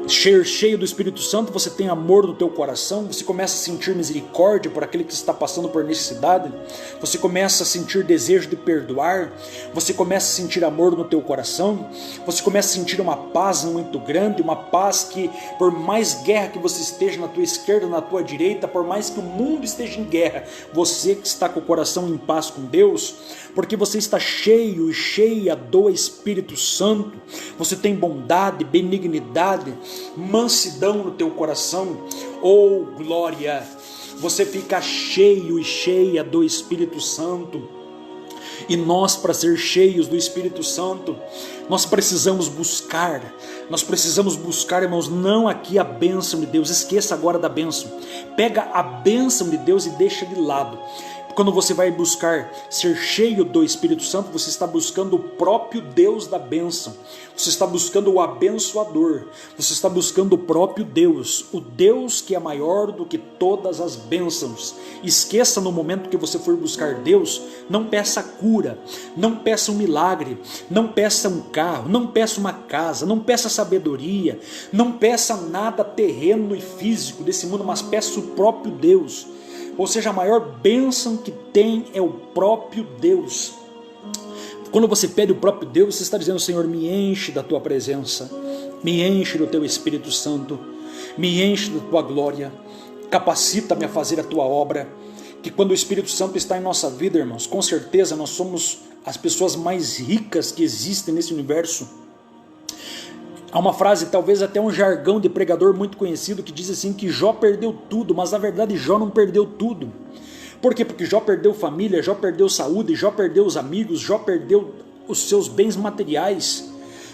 Cheio do Espírito Santo, você tem amor no teu coração, você começa a sentir misericórdia por aquele que está passando por necessidade, você começa a sentir desejo de perdoar, você começa a sentir amor no teu coração, você começa a sentir uma paz muito grande, uma paz que por mais guerra que você esteja na tua esquerda, na tua direita, por mais que o mundo esteja em guerra, você que está com o coração em paz com Deus, porque você está cheio e cheia do Espírito Santo, você tem bondade, benignidade, mansidão no teu coração, oh glória, você fica cheio e cheia do Espírito Santo. E nós, para ser cheios do Espírito Santo, nós precisamos buscar, irmãos, não aqui a bênção de Deus, esqueça agora da bênção, pega a bênção de Deus e deixa de lado. Quando você vai buscar ser cheio do Espírito Santo, você está buscando o próprio Deus da bênção. Você está buscando o abençoador. Você está buscando o próprio Deus. O Deus que é maior do que todas as bênçãos. Esqueça, no momento que você for buscar Deus, não peça cura, não peça um milagre, não peça um carro, não peça uma casa, não peça sabedoria, não peça nada terreno e físico desse mundo, mas peça o próprio Deus. Ou seja, a maior bênção que tem é o próprio Deus. Quando você pede o próprio Deus, você está dizendo, Senhor, me enche da tua presença, me enche do teu Espírito Santo, me enche da tua glória, capacita-me a fazer a tua obra. Que quando o Espírito Santo está em nossa vida, irmãos, com certeza nós somos as pessoas mais ricas que existem nesse universo. Há uma frase, talvez até um jargão de pregador muito conhecido, que diz assim que Jó perdeu tudo, mas na verdade Jó não perdeu tudo. Por quê? Porque Jó perdeu família, Jó perdeu saúde, Jó perdeu os amigos, Jó perdeu os seus bens materiais.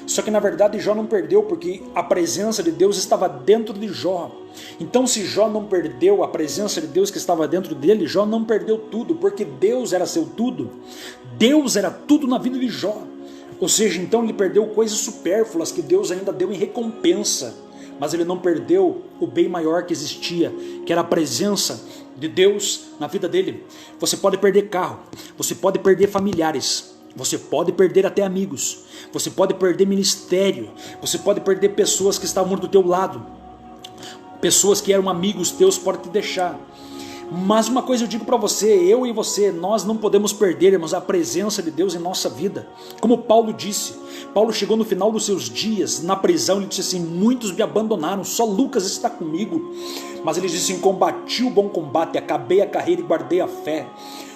Só que na verdade Jó não perdeu, porque a presença de Deus estava dentro de Jó. Então se Jó não perdeu a presença de Deus que estava dentro dele, Jó não perdeu tudo, porque Deus era seu tudo. Deus era tudo na vida de Jó. Ou seja, então ele perdeu coisas supérfluas que Deus ainda deu em recompensa, mas ele não perdeu o bem maior que existia, que era a presença de Deus na vida dele. Você pode perder carro, você pode perder familiares, você pode perder até amigos, você pode perder ministério, você pode perder pessoas que estavam do teu lado, pessoas que eram amigos teus podem te deixar. Mas uma coisa eu digo para você, eu e você, nós não podemos perder, irmãos, a presença de Deus em nossa vida. Como Paulo disse, Paulo chegou no final dos seus dias na prisão, ele disse assim: muitos me abandonaram, só Lucas está comigo. Mas ele disse assim: combati o bom combate, acabei a carreira e guardei a fé.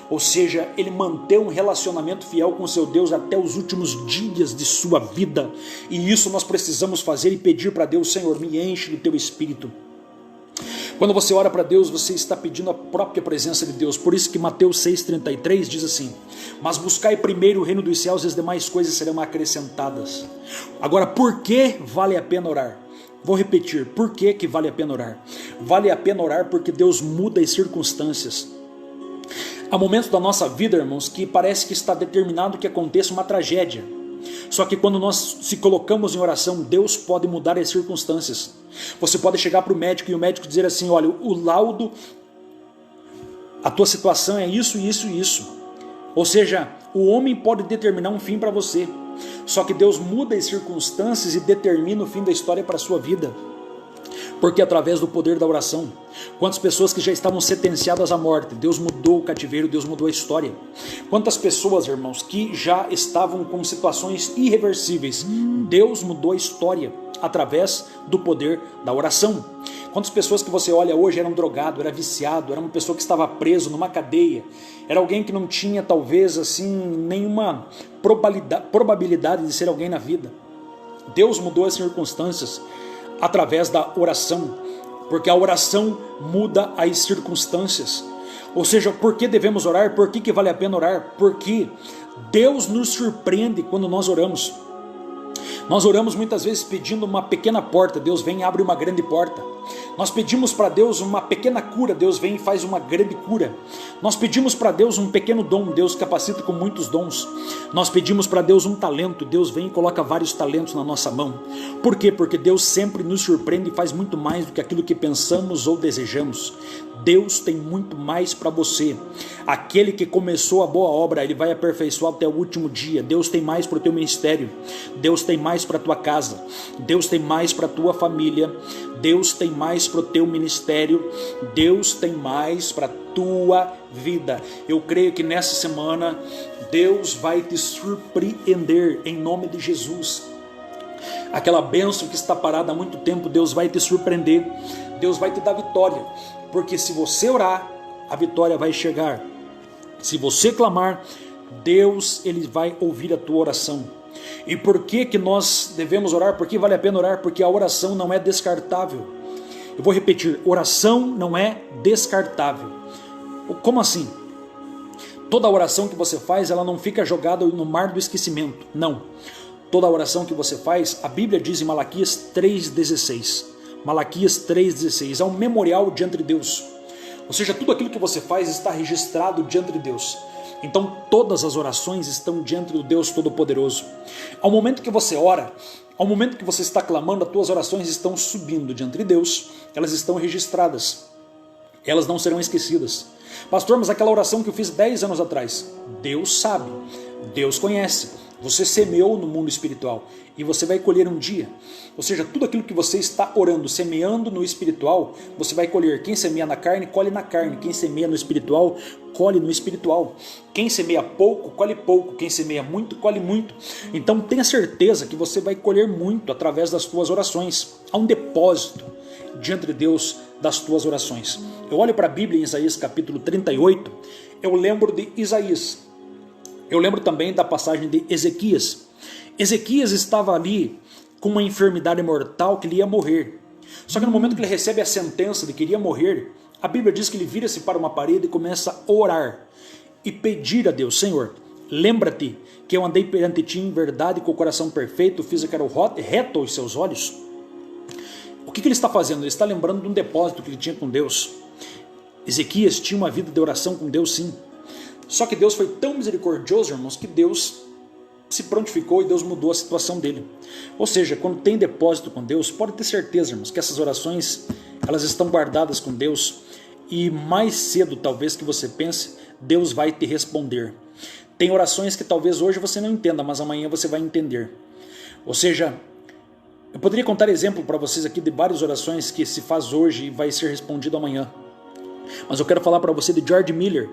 Ou seja, ele manteve um relacionamento fiel com o seu Deus até os últimos dias de sua vida. E isso nós precisamos fazer e pedir para Deus: Senhor, me enche do teu Espírito. Quando você ora para Deus, você está pedindo a própria presença de Deus. Por isso que Mateus 6,33 diz assim: mas buscai primeiro o reino dos céus e as demais coisas serão acrescentadas. Agora, por que vale a pena orar? Vou repetir, por que vale a pena orar? Vale a pena orar porque Deus muda as circunstâncias. Há momentos da nossa vida, irmãos, que parece que está determinado que aconteça uma tragédia. Só que quando nós se colocamos em oração, Deus pode mudar as circunstâncias. Você pode chegar para o médico e o médico dizer assim: olha, o laudo, a tua situação é isso, isso e isso. Ou seja, o homem pode determinar um fim para você. Só que Deus muda as circunstâncias e determina o fim da história para a sua vida. Porque através do poder da oração, quantas pessoas que já estavam sentenciadas à morte, Deus mudou o cativeiro, Deus mudou a história. Quantas pessoas, irmãos, que já estavam com situações irreversíveis, Deus mudou a história através do poder da oração. Quantas pessoas que você olha hoje eram drogado, era viciado, era uma pessoa que estava preso numa cadeia, era alguém que não tinha talvez assim nenhuma probabilidade de ser alguém na vida. Deus mudou as circunstâncias através da oração, porque a oração muda as circunstâncias. Ou seja, por que devemos orar? Por que vale a pena orar? Porque Deus nos surpreende quando nós oramos. Nós oramos muitas vezes pedindo uma pequena porta, Deus vem e abre uma grande porta. Nós pedimos para Deus uma pequena cura, Deus vem e faz uma grande cura. Nós pedimos para Deus um pequeno dom, Deus capacita com muitos dons. Nós pedimos para Deus um talento, Deus vem e coloca vários talentos na nossa mão. Por quê? Porque Deus sempre nos surpreende e faz muito mais do que aquilo que pensamos ou desejamos. Deus tem muito mais para você. Aquele que começou a boa obra, Ele vai aperfeiçoar até o último dia. Deus tem mais para o teu ministério. Deus tem mais para a tua casa. Deus tem mais para a tua família. Deus tem mais para o teu ministério. Deus tem mais para a tua vida. Eu creio que nessa semana Deus vai te surpreender em nome de Jesus. Aquela bênção que está parada há muito tempo, Deus vai te surpreender. Deus vai te dar vitória. Porque se você orar, a vitória vai chegar. Se você clamar, Deus Ele vai ouvir a tua oração. E por que nós devemos orar? Por que vale a pena orar? Porque a oração não é descartável. Eu vou repetir, oração não é descartável. Como assim? Toda oração que você faz, ela não fica jogada no mar do esquecimento. Não. Toda oração que você faz, a Bíblia diz em Malaquias 3,16. Malaquias 3,16, é um memorial diante de Deus. Ou seja, tudo aquilo que você faz está registrado diante de Deus. Então todas as orações estão diante do Deus Todo-Poderoso. Ao momento que você ora, ao momento que você está clamando, as tuas orações estão subindo diante de Deus, elas estão registradas, elas não serão esquecidas. Pastor, mas aquela oração que eu fiz 10 anos atrás, Deus sabe, Deus conhece. Você semeou no mundo espiritual e você vai colher um dia. Ou seja, tudo aquilo que você está orando, semeando no espiritual, você vai colher. Quem semeia na carne, colhe na carne. Quem semeia no espiritual, colhe no espiritual. Quem semeia pouco, colhe pouco. Quem semeia muito, colhe muito. Então tenha certeza que você vai colher muito através das tuas orações. Há um depósito diante de Deus das tuas orações. Eu olho para a Bíblia em Isaías capítulo 38, eu lembro de Isaías. Eu lembro também da passagem de Ezequias. Ezequias estava ali com uma enfermidade mortal que ele ia morrer. Só que no momento que ele recebe a sentença de que iria morrer, a Bíblia diz que ele vira-se para uma parede e começa a orar e pedir a Deus: Senhor, Lembra-te que eu andei perante ti em verdade com o coração perfeito, fiz o que era reto aos seus olhos. O que ele está fazendo? Ele está lembrando de um depósito que ele tinha com Deus. Ezequias tinha uma vida de oração com Deus, sim. Só que Deus foi tão misericordioso, irmãos, que Deus se prontificou e Deus mudou a situação dele. Ou seja, quando tem depósito com Deus, pode ter certeza, irmãos, que essas orações, elas estão guardadas com Deus, e mais cedo, talvez, que você pense, Deus vai te responder. Tem orações que talvez hoje você não entenda, mas amanhã você vai entender. Ou seja, eu poderia contar exemplo para vocês aqui de várias orações que se faz hoje e vai ser respondido amanhã. Mas eu quero falar para você de George Miller.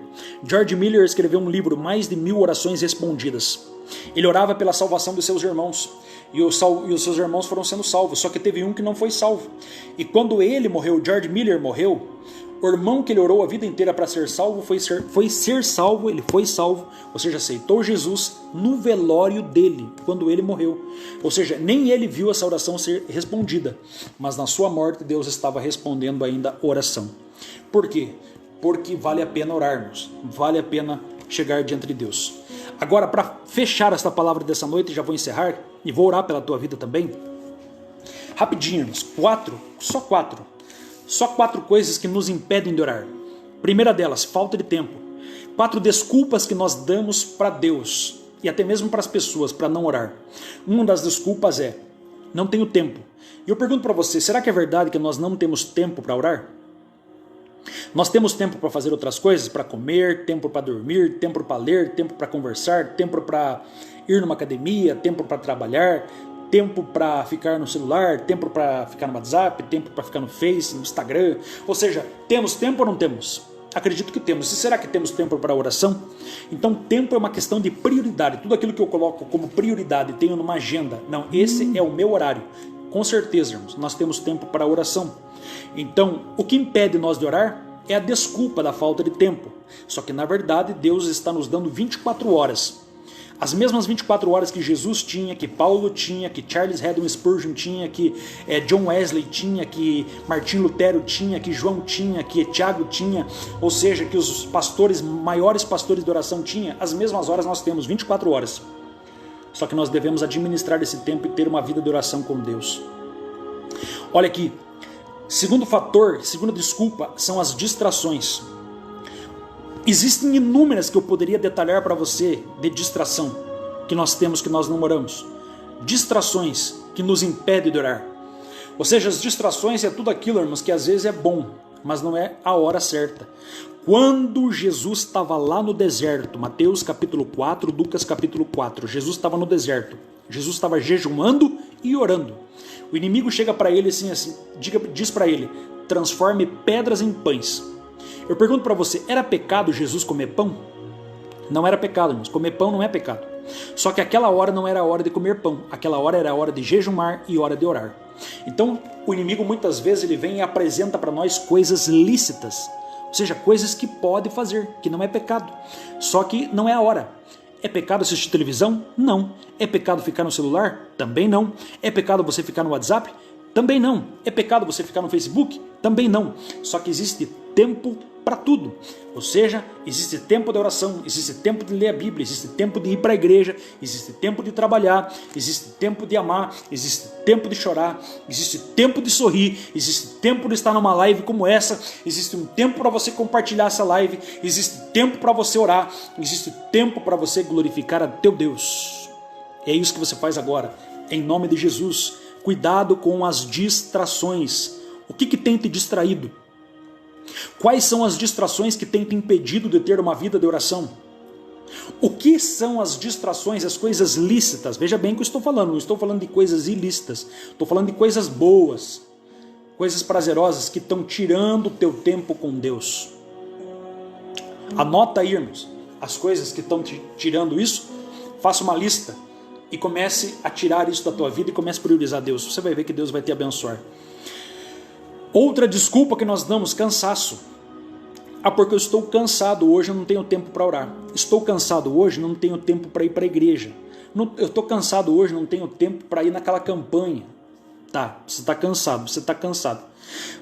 George Miller escreveu um livro, Mais de 1000 Orações Respondidas. Ele orava pela salvação dos seus irmãos, e os seus irmãos foram sendo salvos, só que teve um que não foi salvo. E quando ele morreu, George Miller morreu, o irmão que ele orou a vida inteira para ser salvo foi ser salvo, ele foi salvo, ou seja, aceitou Jesus no velório dele, quando ele morreu. Ou seja, nem ele viu essa oração ser respondida, mas na sua morte Deus estava respondendo ainda a oração. Por quê? Porque vale a pena orarmos, vale a pena chegar diante de Deus. Agora, para fechar esta palavra dessa noite, já vou encerrar e vou orar pela tua vida também. Rapidinho, irmãos, só quatro coisas que nos impedem de orar. Primeira delas, falta de tempo. 4 desculpas que nós damos para Deus e até mesmo para as pessoas para não orar. Uma das desculpas é: não tenho tempo. E eu pergunto para você, será que é verdade que nós não temos tempo para orar? Nós temos tempo para fazer outras coisas, para comer, tempo para dormir, tempo para ler, tempo para conversar, tempo para ir numa academia, tempo para trabalhar, tempo para ficar no celular, tempo para ficar no WhatsApp, tempo para ficar no Face, no Instagram. Ou seja, temos tempo ou não temos? Acredito que temos. E será que temos tempo para oração? Então, tempo é uma questão de prioridade. Tudo aquilo que eu coloco como prioridade, tenho numa agenda. Não, esse é o meu horário. Com certeza, irmãos, nós temos tempo para oração. Então, o que impede nós de orar é a desculpa da falta de tempo. Só que, na verdade, Deus está nos dando 24 horas. As mesmas 24 horas que Jesus tinha, que Paulo tinha, que Charles Haddon Spurgeon tinha, que John Wesley tinha, que Martim Lutero tinha, que João tinha, que Tiago tinha, ou seja, que os pastores, maiores pastores de oração tinham, as mesmas horas nós temos, 24 horas. Só que nós devemos administrar esse tempo e ter uma vida de oração com Deus. Olha aqui, segundo fator, segunda desculpa, são as distrações. Existem inúmeras que eu poderia detalhar para você de distração que nós temos, que nós não oramos. Distrações que nos impedem de orar. Ou seja, as distrações é tudo aquilo, irmãos, que às vezes é bom, mas não é a hora certa. Quando Jesus estava lá no deserto, Mateus capítulo 4, Lucas capítulo 4, Jesus estava no deserto. Jesus estava jejuando e orando. O inimigo chega para ele assim, diz para ele: transforme pedras em pães. Eu pergunto para você, era pecado Jesus comer pão? Não era pecado, irmãos. Comer pão não é pecado. Só que aquela hora não era a hora de comer pão. Aquela hora era a hora de jejumar e hora de orar. Então, o inimigo muitas vezes ele vem e apresenta para nós coisas lícitas. Ou seja, coisas que pode fazer, que não é pecado. Só que não é a hora. É pecado assistir televisão? Não. É pecado ficar no celular? Também não. É pecado você ficar no WhatsApp? Também não. É pecado você ficar no Facebook? Também não. Só que existe tempo para tudo. Ou seja, existe tempo de oração, existe tempo de ler a Bíblia, existe tempo de ir para a igreja, existe tempo de trabalhar, existe tempo de amar, existe tempo de chorar, existe tempo de sorrir, existe tempo de estar numa live como essa, existe um tempo para você compartilhar essa live, existe tempo para você orar, existe tempo para você glorificar a teu Deus. É isso que você faz agora, em nome de Jesus. Cuidado com as distrações. O que tem te distraído? Quais são as distrações que têm te impedido de ter uma vida de oração? O que são as distrações, as coisas lícitas? Veja bem o que eu estou falando, não estou falando de coisas ilícitas, estou falando de coisas boas, coisas prazerosas que estão tirando o teu tempo com Deus. Anota aí, irmãos, as coisas que estão te tirando isso, faça uma lista e comece a tirar isso da tua vida e comece a priorizar Deus. Você vai ver que Deus vai te abençoar. Outra desculpa que nós damos, cansaço. Ah, porque eu estou cansado hoje, eu não tenho tempo para orar. Estou cansado hoje, não tenho tempo para ir para a igreja. Eu estou cansado hoje, não tenho tempo para ir naquela campanha. Tá, você está cansado,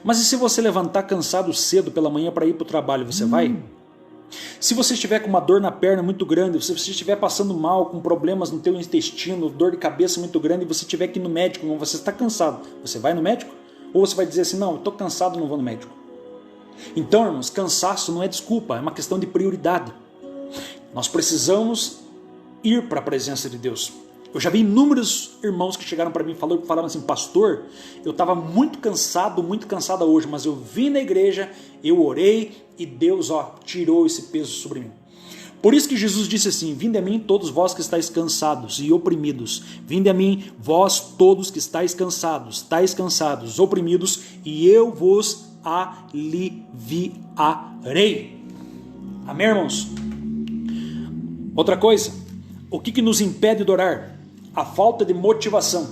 Mas e se você levantar cansado cedo pela manhã para ir para o trabalho, você vai? Se você estiver com uma dor na perna muito grande, se você estiver passando mal, com problemas no teu intestino, dor de cabeça muito grande, e você tiver que ir no médico, você está cansado, você vai no médico? Ou você vai dizer assim, não, eu estou cansado, não vou no médico? Então, irmãos, cansaço não é desculpa, é uma questão de prioridade. Nós precisamos ir para a presença de Deus. Eu já vi inúmeros irmãos que chegaram para mim e falaram assim, pastor, eu estava muito cansada hoje, mas eu vim na igreja, eu orei e Deus tirou esse peso sobre mim. Por isso que Jesus disse assim, vinde a mim todos vós que estáis cansados e oprimidos, vinde a mim vós todos que estáis cansados, oprimidos, e eu vos aliviarei. Amém, irmãos? Outra coisa, o que nos impede de orar? A falta de motivação.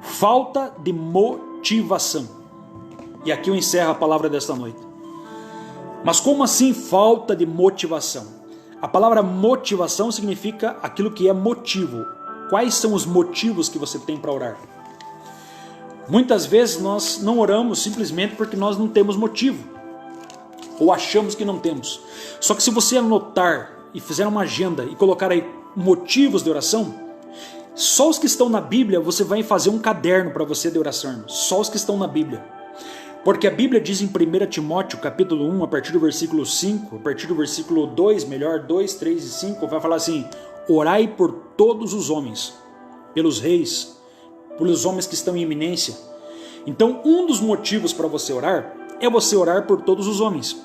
Falta de motivação. E aqui eu encerro a palavra desta noite. Mas como assim falta de motivação? A palavra motivação significa aquilo que é motivo. Quais são os motivos que você tem para orar? Muitas vezes nós não oramos simplesmente porque nós não temos motivo. Ou achamos que não temos. Só que se você anotar e fizer uma agenda e colocar aí motivos de oração, só os que estão na Bíblia, você vai fazer um caderno para você de oração, só os que estão na Bíblia. Porque a Bíblia diz em 1 Timóteo, capítulo 1, a partir do versículo 5, a partir do versículo 2, 2, 3 e 5, vai falar assim, orai por todos os homens, pelos reis, pelos homens que estão em eminência. Então, um dos motivos para você orar, é você orar por todos os homens.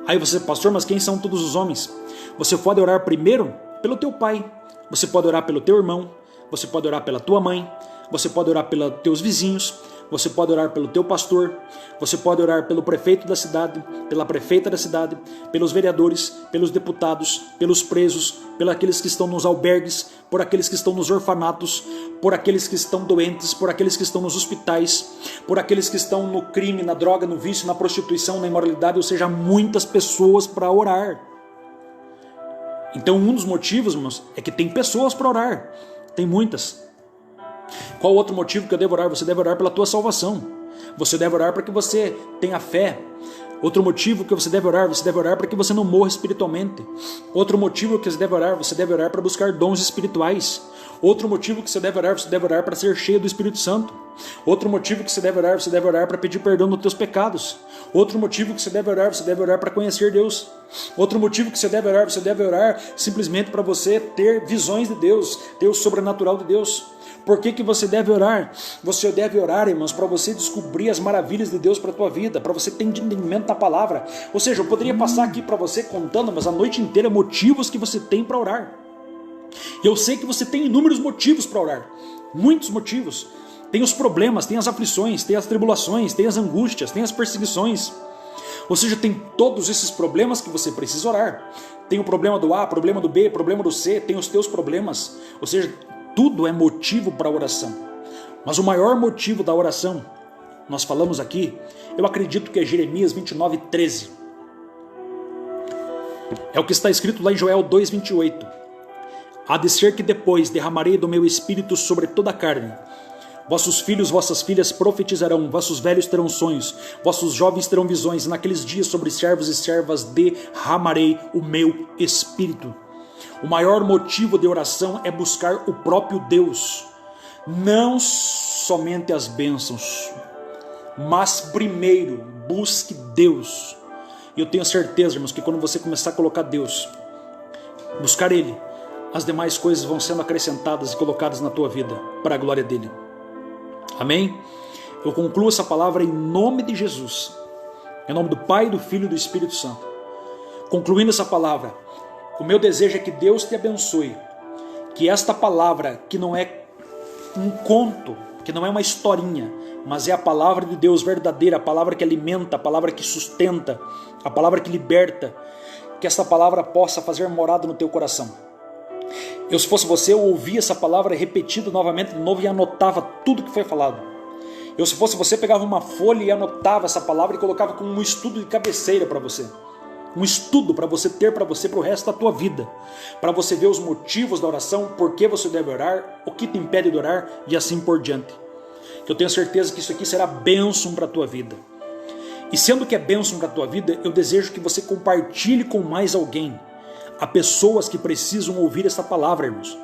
Aí você, pastor, mas quem são todos os homens? Você pode orar primeiro pelo teu pai, você pode orar pelo teu irmão, você pode orar pela tua mãe, você pode orar pelos teus vizinhos, você pode orar pelo teu pastor, você pode orar pelo prefeito da cidade, pela prefeita da cidade, pelos vereadores, pelos deputados, pelos presos, pelos aqueles que estão nos albergues, por aqueles que estão nos orfanatos, por aqueles que estão doentes, por aqueles que estão nos hospitais, por aqueles que estão no crime, na droga, no vício, na prostituição, na imoralidade, ou seja, muitas pessoas para orar. Então um dos motivos, irmãos, é que tem pessoas para orar, tem muitas. Qual outro motivo que eu devo orar? Você deve orar pela tua salvação. Você deve orar para que você tenha fé. Outro motivo que você deve orar para que você não morra espiritualmente. Outro motivo que você deve orar para buscar dons espirituais. Outro motivo que você deve orar para ser cheio do Espírito Santo. Outro motivo que você deve orar para pedir perdão dos teus pecados. Outro motivo que você deve orar para conhecer Deus. Outro motivo que você deve orar simplesmente para você ter visões de Deus, ter o sobrenatural de Deus. Por que você deve orar? Você deve orar, irmãos, para você descobrir as maravilhas de Deus para a tua vida, para você ter entendimento da palavra. Ou seja, eu poderia passar aqui para você contando, mas a noite inteira, motivos que você tem para orar. E eu sei que você tem inúmeros motivos para orar, muitos motivos. Tem os problemas, tem as aflições, tem as tribulações, tem as angústias, tem as perseguições. Ou seja, tem todos esses problemas que você precisa orar. Tem o problema do A, problema do B, problema do C, tem os teus problemas. Ou seja, tudo é motivo para a oração. Mas o maior motivo da oração, nós falamos aqui, eu acredito que é Jeremias 29:13. É o que está escrito lá em Joel 2:28. Há de ser que depois derramarei do meu espírito sobre toda a carne. Vossos filhos, vossas filhas profetizarão, vossos velhos terão sonhos, vossos jovens terão visões, e naqueles dias sobre servos e servas derramarei o meu espírito. O maior motivo de oração é buscar o próprio Deus, não somente as bênçãos, mas primeiro busque Deus. E eu tenho certeza, irmãos, que quando você começar a colocar Deus, buscar Ele, as demais coisas vão sendo acrescentadas e colocadas na tua vida, para a glória dEle. Amém? Eu concluo essa palavra em nome de Jesus, em nome do Pai, do Filho e do Espírito Santo. Concluindo essa palavra, o meu desejo é que Deus te abençoe, que esta palavra, que não é um conto, que não é uma historinha, mas é a palavra de Deus verdadeira, a palavra que alimenta, a palavra que sustenta, a palavra que liberta, que esta palavra possa fazer morada no teu coração. Eu, se fosse você, eu ouvia essa palavra repetida novamente de novo e anotava tudo que foi falado. Eu, se fosse você, pegava uma folha e anotava essa palavra e colocava como um estudo de cabeceira para você. Um estudo para você ter para você para o resto da tua vida. Para você ver os motivos da oração, por que você deve orar, o que te impede de orar e assim por diante. Eu tenho certeza que isso aqui será bênção para a tua vida. E sendo que é bênção para a tua vida, eu desejo que você compartilhe com mais alguém. Há pessoas que precisam ouvir essa palavra, irmãos.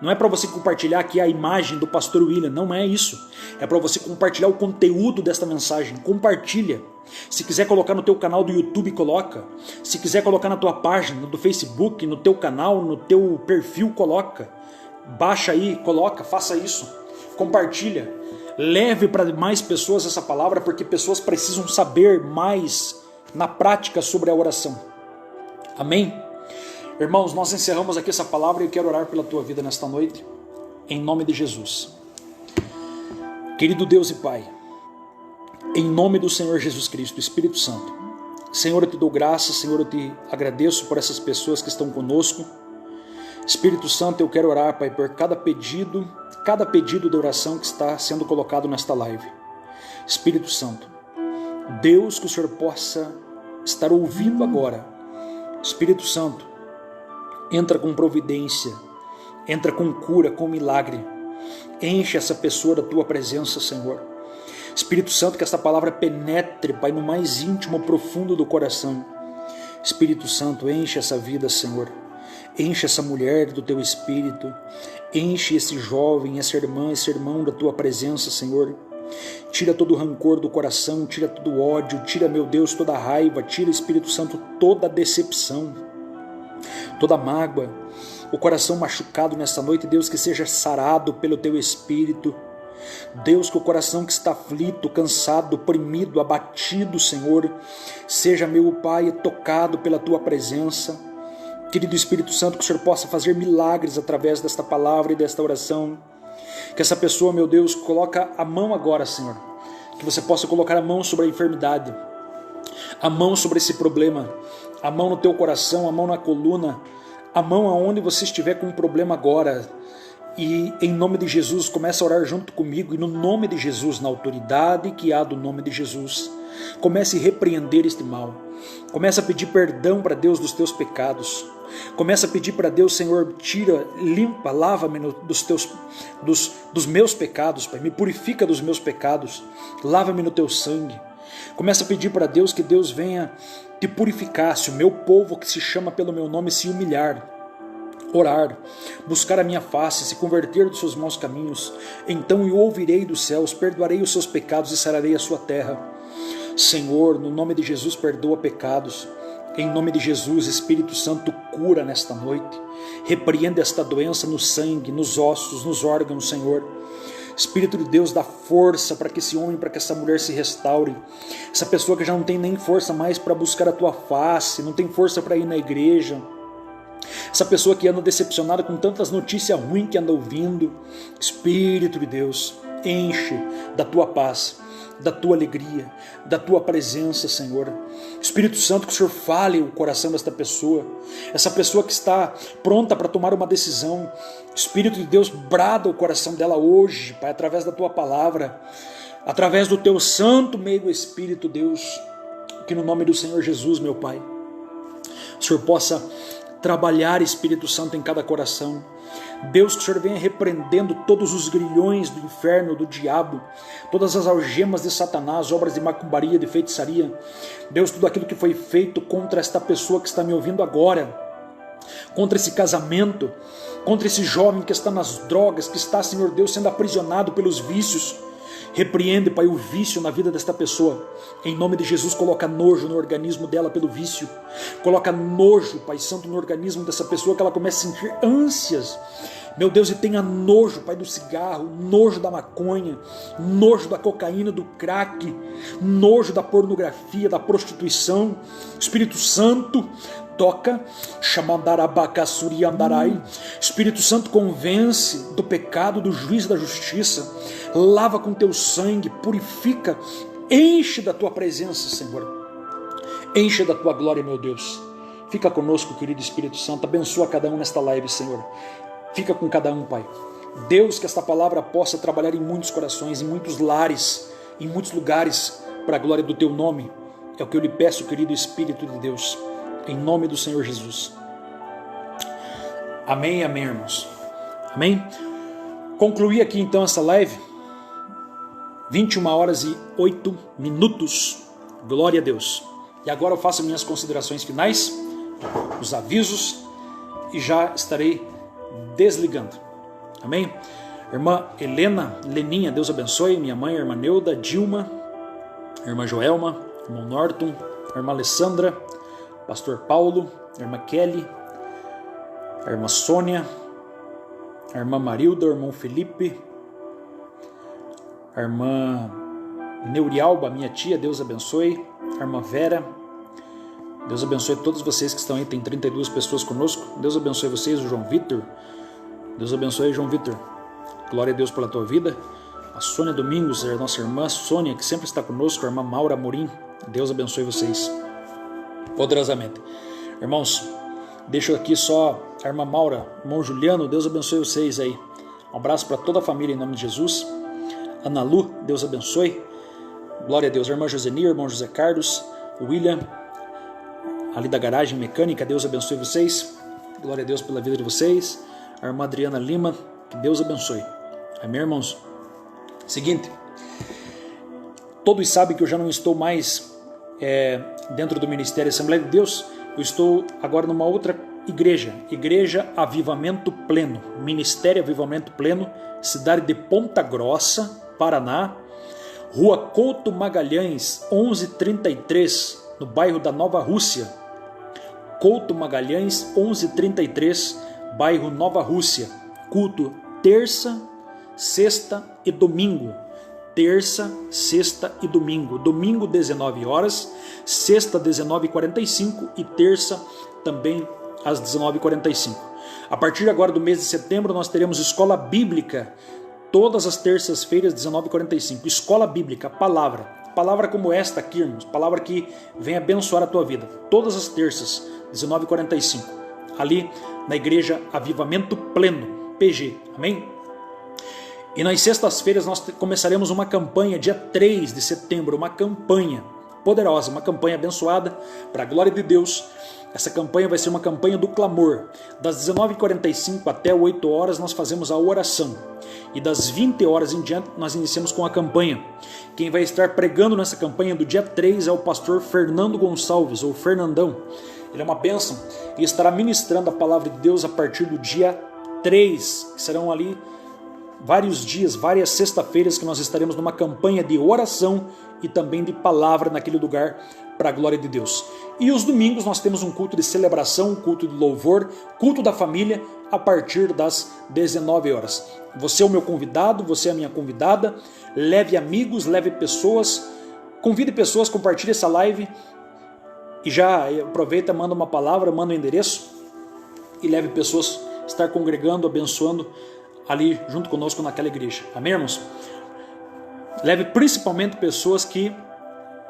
Não é para você compartilhar aqui a imagem do pastor William, não é isso. É para você compartilhar o conteúdo desta mensagem. Compartilha. Se quiser colocar no teu canal do YouTube, coloca. Se quiser colocar na tua página do Facebook, no teu canal, no teu perfil, coloca. Baixa aí, coloca, faça isso. Compartilha. Leve para mais pessoas essa palavra, porque pessoas precisam saber mais na prática sobre a oração. Amém? Irmãos, nós encerramos aqui essa palavra e eu quero orar pela tua vida nesta noite, em nome de Jesus. Querido Deus e Pai, em nome do Senhor Jesus Cristo, Espírito Santo, Senhor, eu te dou graça, Senhor, eu te agradeço por essas pessoas que estão conosco. Espírito Santo, eu quero orar, Pai, por cada pedido de oração que está sendo colocado nesta live. Espírito Santo, Deus, que o Senhor possa estar ouvindo agora. Espírito Santo, entra com providência, entra com cura, com milagre. Enche essa pessoa da tua presença, Senhor. Espírito Santo, que essa palavra penetre, Pai, no mais íntimo, profundo do coração. Espírito Santo, enche essa vida, Senhor. Enche essa mulher do teu Espírito. Enche esse jovem, essa irmã, esse irmão da tua presença, Senhor. Tira todo o rancor do coração, tira todo o ódio, tira, meu Deus, toda a raiva, tira, Espírito Santo, toda a decepção, toda a mágoa, o coração machucado nessa noite, Deus, que seja sarado pelo teu Espírito. Deus, que o coração que está aflito, cansado, oprimido, abatido, Senhor, seja, meu Pai, tocado pela tua presença. Querido Espírito Santo, que o Senhor possa fazer milagres através desta palavra e desta oração. Que essa pessoa, meu Deus, coloca a mão agora, Senhor. Que você possa colocar a mão sobre a enfermidade, a mão sobre esse problema, a mão no teu coração, a mão na coluna, a mão aonde você estiver com um problema agora. E em nome de Jesus, começa a orar junto comigo, e no nome de Jesus, na autoridade que há do nome de Jesus, comece a repreender este mal. Começa a pedir perdão para Deus dos teus pecados. Começa a pedir para Deus, Senhor, tira, limpa, lava-me dos meus pecados, Pai, me purifica dos meus pecados, lava-me no teu sangue. Começa a pedir para Deus que Deus venha te purificar, se o meu povo que se chama pelo meu nome se humilhar, orar, buscar a minha face, se converter dos seus maus caminhos, então eu ouvirei dos céus, perdoarei os seus pecados e sararei a sua terra. Senhor, no nome de Jesus, perdoa pecados. Em nome de Jesus, Espírito Santo, cura nesta noite. Repreenda esta doença no sangue, nos ossos, nos órgãos, Senhor. Espírito de Deus, dá força para que esse homem, para que essa mulher se restaure. Essa pessoa que já não tem nem força mais para buscar a tua face, não tem força para ir na igreja. Essa pessoa que anda decepcionada com tantas notícias ruins que anda ouvindo. Espírito de Deus, enche da tua paz, da tua alegria, da tua presença, Senhor. Espírito Santo, que o Senhor fale o coração desta pessoa, essa pessoa que está pronta para tomar uma decisão. Espírito de Deus, brada o coração dela hoje, Pai, através da tua palavra, através do teu santo meio Espírito, Deus, que no nome do Senhor Jesus, meu Pai, o Senhor possa trabalhar, Espírito Santo, em cada coração. Deus, que o Senhor venha repreendendo todos os grilhões do inferno, do diabo, todas as algemas de Satanás, obras de macumbaria, de feitiçaria. Deus, tudo aquilo que foi feito contra esta pessoa que está me ouvindo agora, contra esse casamento, contra esse jovem que está nas drogas, que está, Senhor Deus, sendo aprisionado pelos vícios. Repreende, Pai, o vício na vida desta pessoa. Em nome de Jesus, coloca nojo no organismo dela pelo vício. Coloca nojo, Pai Santo, no organismo dessa pessoa, que ela comece a sentir ânsias. Meu Deus, e tenha nojo, Pai, do cigarro, nojo da maconha, nojo da cocaína, do crack, nojo da pornografia, da prostituição. Espírito Santo, toca, Espírito Santo, convence do pecado, do juízo, da justiça, lava com teu sangue, purifica, enche da tua presença, Senhor, enche da tua glória, meu Deus. Fica conosco, querido Espírito Santo, abençoa cada um nesta live, Senhor, fica com cada um, Pai. Deus, que esta palavra possa trabalhar em muitos corações, em muitos lares, em muitos lugares, para a glória do teu nome. É o que eu lhe peço, querido Espírito de Deus, em nome do Senhor Jesus. Amém, amém, irmãos. Amém? Concluí aqui então essa live, 21 horas e 8 minutos. Glória a Deus. E agora eu faço minhas considerações finais, os avisos, e já estarei desligando. Amém? Irmã Helena, Leninha, Deus abençoe. Minha mãe, a irmã Neuda, Dilma, a irmã Joelma, irmão Norton, a irmã Alessandra, pastor Paulo, a irmã Kelly, a irmã Sônia, a irmã Marilda, o irmão Felipe, a irmã Neurialba, minha tia, Deus abençoe, a irmã Vera, Deus abençoe todos vocês que estão aí, tem 32 pessoas conosco, Deus abençoe vocês, o João Vitor, Deus abençoe João Vitor, glória a Deus pela tua vida, a Sônia Domingos, a nossa irmã Sônia, que sempre está conosco, a irmã Maura Morim, Deus abençoe vocês poderosamente. Irmãos, deixo aqui só a irmã Maura, irmão Juliano, Deus abençoe vocês aí. Um abraço para toda a família em nome de Jesus. Ana Lu, Deus abençoe. Glória a Deus. A irmã Joseni, irmão José Carlos, o William, ali da garagem mecânica, Deus abençoe vocês. Glória a Deus pela vida de vocês. A irmã Adriana Lima, que Deus abençoe. Amém, irmãos? Seguinte, todos sabem que eu já não estou mais dentro do Ministério Assembleia de Deus. Eu estou agora numa outra igreja, Igreja Avivamento Pleno, Ministério Avivamento Pleno, cidade de Ponta Grossa, Paraná, Rua Couto Magalhães, 1133, no bairro da Nova Rússia. Couto Magalhães, 1133, bairro Nova Rússia. Culto terça, sexta e domingo. Terça, sexta e domingo. Domingo, 19 horas, sexta, 19h45 e terça também às 19h45. A partir agora do mês de setembro, nós teremos escola bíblica, todas as terças-feiras, 19h45. Escola bíblica, palavra como esta aqui, irmãos, palavra que vem abençoar a tua vida. Todas as terças, 19h45, ali na Igreja Avivamento Pleno, PG, amém? E nas sextas-feiras nós começaremos uma campanha, dia 3 de setembro, uma campanha poderosa, uma campanha abençoada, para a glória de Deus. Essa campanha vai ser uma campanha do clamor. Das 19h45 até 8 horas nós fazemos a oração. E das 20 horas em diante nós iniciamos com a campanha. Quem vai estar pregando nessa campanha do dia 3 é o pastor Fernando Gonçalves, ou Fernandão. Ele é uma bênção e estará ministrando a palavra de Deus a partir do dia 3, que serão ali vários dias, várias sexta-feiras que nós estaremos numa campanha de oração e também de palavra naquele lugar para a glória de Deus. E os domingos nós temos um culto de celebração, um culto de louvor, culto da família a partir das 19 horas. Você é o meu convidado, você é a minha convidada, leve amigos, leve pessoas, convide pessoas, compartilhe essa live e já aproveita, manda uma palavra, manda um endereço e leve pessoas a estar congregando, abençoando ali junto conosco naquela igreja. Amém, irmãos? Leve principalmente pessoas que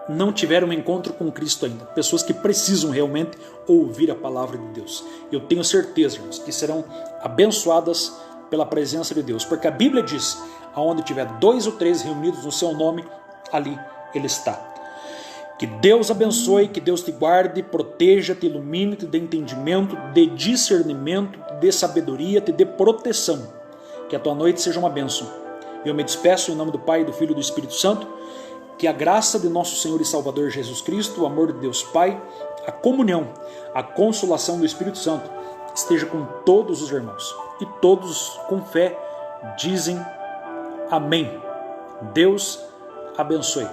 não tiveram um encontro com Cristo ainda, pessoas que precisam realmente ouvir a palavra de Deus. Eu tenho certeza, irmãos, que serão abençoadas pela presença de Deus, porque a Bíblia diz, aonde tiver 2 ou 3 reunidos no seu nome, ali Ele está. Que Deus abençoe, que Deus te guarde, proteja, te ilumine, te dê entendimento, dê discernimento, te dê sabedoria, te dê proteção. Que a tua noite seja uma bênção. Eu me despeço em nome do Pai, do Filho e do Espírito Santo. Que a graça de nosso Senhor e Salvador Jesus Cristo, o amor de Deus Pai, a comunhão, a consolação do Espírito Santo esteja com todos os irmãos. E todos, com fé, dizem amém. Deus abençoe.